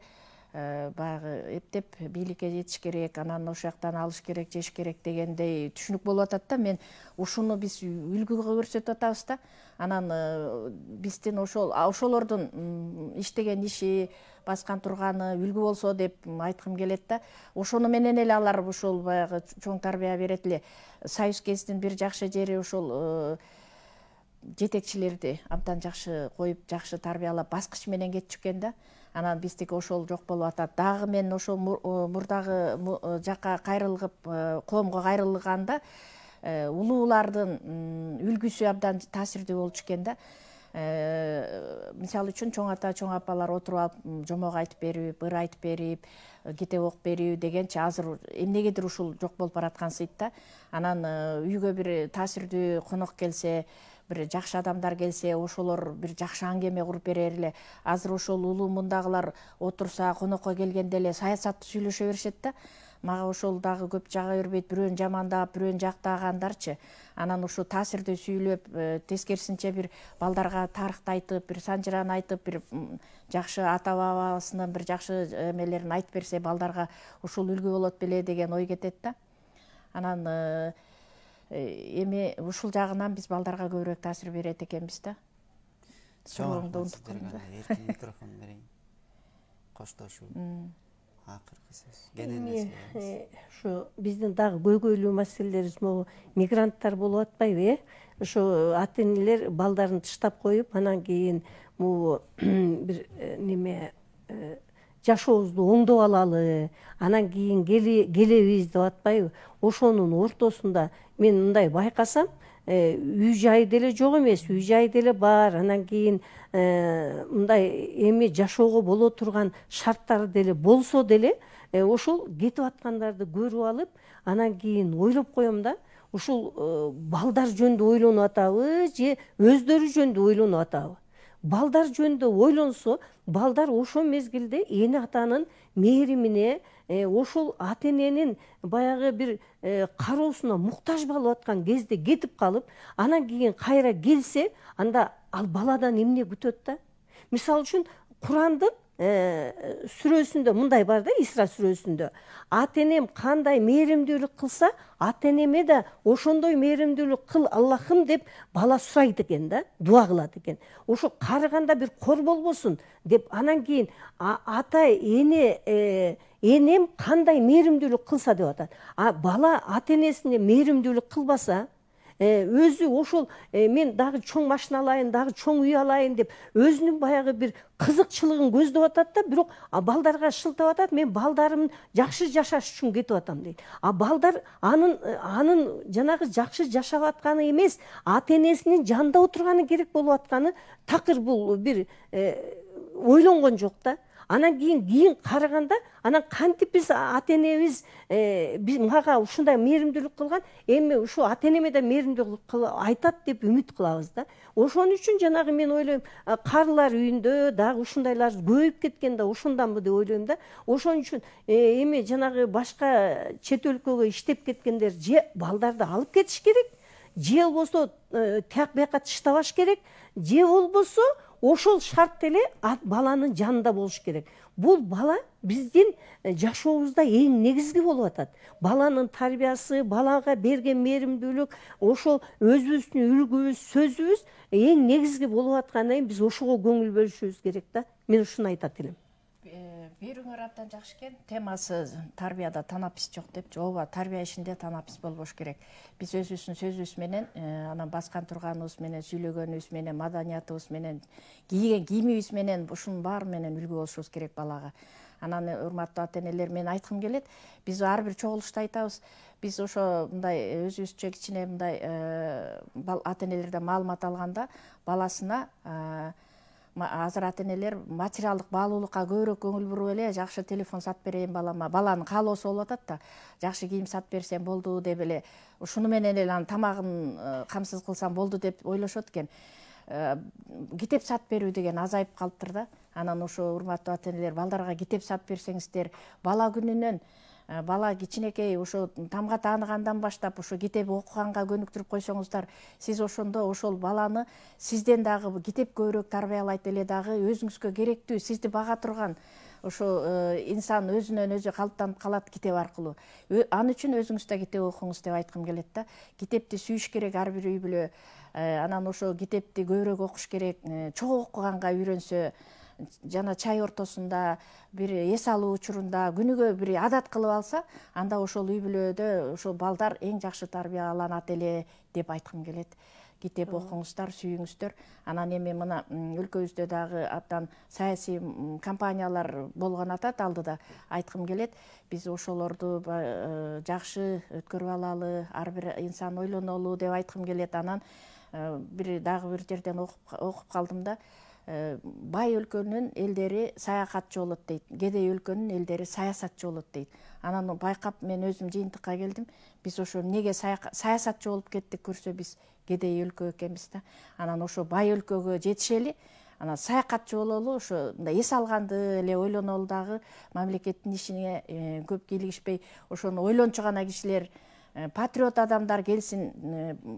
баягы эптеп бийликке жетиш керек, анан ошол жактан алыш керек, жеш керек дегендей түшүнүк болуп атат да. Мен ушуну биз үлгү көрсөтүп атабыз да. Анан биздин ошолордун иштеген иши, баскан турганы үлгү болсо деп айткым келет да. Ошону менен эле алар ушул баягы чоң тарбия берет эле. Союз кезинин бир жакшы жери ушул жетекчилерди абдан жакшы коюп, жакшы тарбиялап, баскыч менен кетчү экен да. Анан биздики ошол жок болуп атат. Дагы мен ошол мурдагы жакка кайрылып, коомго кайрылганда улуулардын үлгүсү абдан таасирдүү болчу экен да. Мисалы үчүн чоң ата, чоң апалар отуруп алып жомок айтып берип, ыр айтып берип, китеп окуп берип дегенчи азыр эмнегедир ушул жок болуп бараткансыйт да. Анан үйгө бир таасирдүү конок келсе, бир жакшы адамдар келсе, ошолор бир жакшы аңгеме куруп берер эле. Азыр ошол улуу мундагылар отурса, конокко келгенде эле саясатты сүйлөшө беришет да. Мага ошол дагы көп жага бербейт, бирөөнү жамандап, бирөөнү жактагандарчы. Анан ушу таасирдүү сүйлөп, тескерисинче бир балдарга тарыхты айтып, бир санжыраны айтып, бир жакшы ата бабасынын бир жакшы эмелерин айтып берсе, балдарга ушул үлгү болот беле деген ой кетет да. Анан эми ушул жагынан биз балдарга көбүрөөк таасир берет экенбиз да. Суроомду унутуп калдым. Эркин микрофон берейин. Коштошуу. Акыркы сөз. Ушу биздин дагы көйгөйлүү маселелерибиз могу мигранттар болуп атпайбы, Ошо ата-энелер балдарын тыштап коюп, анан кийин могу бир неме жашообузду оңдоп алалы, анан кийин келебиз деп атпайбы. Ошонун ортосунда мен мындай байкасам, үй жай деле жок эмес, үй жай деле бар. Анан кийин мындай эми жашоого боло турган шарттар деле болсо деле, ошол кетип аткандарды көрүп алып, анан кийин ойлоп коем да, ушул балдар жөнүндө ойлонуп атабы же өздөрү жөнүндө ойлонуп атабы? Балдар жөнүндө ойлонсо, балдар ошол мезгилде эне атанын мээримине, ошол ата-эненин баягы бир кароосуна муктаж болуп аткан кезде кетип калып, анан кийин кайра келсе, анда ал баладан эмне күтөт да? Мисалы үчүн Курандын сүрөсүндө мындай бар да, Исра сүрөсүндө. Ата-энем кандай мээримдүүлүк кылса, ата-энеме да ошондой мээримдүүлүк кыл Аллахым деп бала сурайт экен да, дуа кылат экен. Ошо карыганда бир кор болбосун деп, анан кийин ата энем кандай мээримдүүлүк кылса деп атат. Бала ата-энесине мээримдүүлүк кылбаса, өзү ошол мен дагы чоң машина алайын, дагы чоң үй алайын деп өзүнүн баягы бир кызыкчылыгын көздөп атат да, бирок балдарга шылтап атат, мен балдарым жакшы жашаш үчүн кетип атам дейт. Балдар анын жанагы жакшы жашап атканы эмес, ата-энесинин жанында отурганы керек болуп атканы такыр. Бул бир ойлонгон жок да. Анан кийин караганда, анан кантип биз ата энебиз биз мага ушундай мээримдүүлүк кылган, эми ушу ата энеме да мээримдүүлүк айтат деп үмүт кылабыз да. Ошон үчүн жанагы мен ойлойм, карылар үйүндө дагы ушундайлар көбөйүп кеткен да ошондонбу деп ойлойм да. Ошон үчүн эми жанагы башка чет өлкөгө иштеп кеткендер же балдарды алып кетиш керек, же болбосо тияк бияка таштабаш керек, же болбосо ошол шарт эле баланын жанында болуш керек. Бул бала биздин жашообузда эң негизги болуп атат. Баланын тарбиясы, балага берген мээримдүүлүк, ошол өзүбүздүн үлгүбүз, сөзүбүз эң негизги болуп аткандан кийин биз ошого көңүл бөлүшүбүз керек да. Мен ушуну айтат элем. Берүүңөр абдан жакшы экен. Темасы тарбияда танапис жок деп. Ооба, тарбия ишинде танапис болбош керек. Биз өзүбүздүн сөзүбүз менен, анан баскан турганыбыз менен, сүйлөгөнүбүз менен, маданиятыбыз менен, кийген кийимибиз менен ушунун баары менен үлгү болушубуз керек балага. Анан урматтуу ата энелер, мен айткым келет, биз ар бир чогулушта айтабыз. Биз ошо мындай өзүбүзчө кичине мындай ата энелерден маалымат алганда, баласына азыр ата энелер материалдык баалуулукка көбүрөөк көңүл буруп эле, жакшы телефон сатып берейин балама, баланын каалоосу болуп атат да, жакшы кийим сатып берсем болду деп эле, ушуну менен эле анын тамагын камсыз кылсам болду деп ойлошот экен. Китеп сатып берүү деген азайып калыптыр да. Анан ошо урматтуу ата энелер, балдарга китеп сатып берсеңиздер, бала күнүнөн бала кичинекей ошо тамга тааныгандан баштап ошо китеп окуганга көнүктүрүп койсоңуздар, сиз ошондо ошол баланы сизден дагы китеп көбүрөөк тарбиялайт эле, дагы өзүңүзгө керектүү, сизди бага турган ошо инсан өзүнөн өзү калыптанып калат китеп аркылуу. Ал үчүн өзүңүз да китеп окуңуз деп айткым келет да. Китепти сүйүш керек ар бир үй бүлө. Анан ошо китепти көбүрөөк окуш керек, чогуу окуганга үйрөнсө, жана чай ортосунда, бир эс алуу учурунда күнүгө бир адат кылып алса, анда ошол үй бүлөдө ошол балдар эң жакшы тарбияланат эле деп айткым келет. Китеп окуңуздар, сүйүңүздөр. Анан эми мына өлкөбүздө дагы абдан саясий кампаниялар болгон атат, алдыда айткым келет. Биз ошолорду жакшы өткөрүп алалы, ар бир инсан ойлонолу деп айткым келет. Анан дагы бир жерден окуп калдым да. Бай өлкөнүн элдери саякатчы болот дейт, кедей өлкөнүн элдери саясатчы болот дейт. Анан байкап мен өзүм жыйынтыкка келдим. Биз ошо неге саясатчы болуп кеттик көрсө, биз кедей өлкө экенбиз да. Анан ошо бай өлкөгө жетишели, анан саякатчы бололу, ошо эс алганды эле ойлонолу, дагы мамлекеттин ишине көп кийлигишпей, ошону ойлончу гана кишилер, патриот адамдар келсин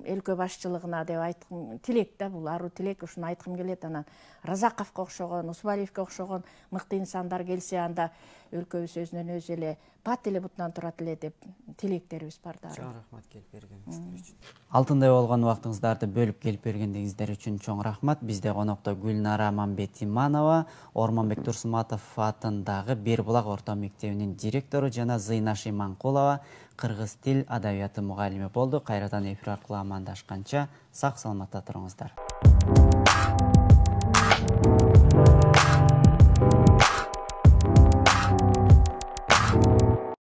өлкө башчылыгына деп айткым тилек да, бул аруу тилек, ушуну айткым келет. Анан Разаковго окшогон, Усубалиевге окшогон мыкты инсандар келсе, анда өлкөбүз өзүнөн өзү эле бат эле бутунан турат эле деп тилектерибиз бар да. Чоң рахмат келип бергениңиздер үчүн. Алтындай болгон убактыңыздарды бөлүп келип бергендигиңиздер үчүн чоң рахмат. Бизде конокто Гүлнара Мамбетиманова, Ормонбек Турсуматов атындагы Бир булак орто мектебинин директору жана Зыйнаш Иманкулова, кыргыз тил адабияты мугалими болду. Кайрадан эфир аркылуу амандашканча сак саламатта туруңуздар.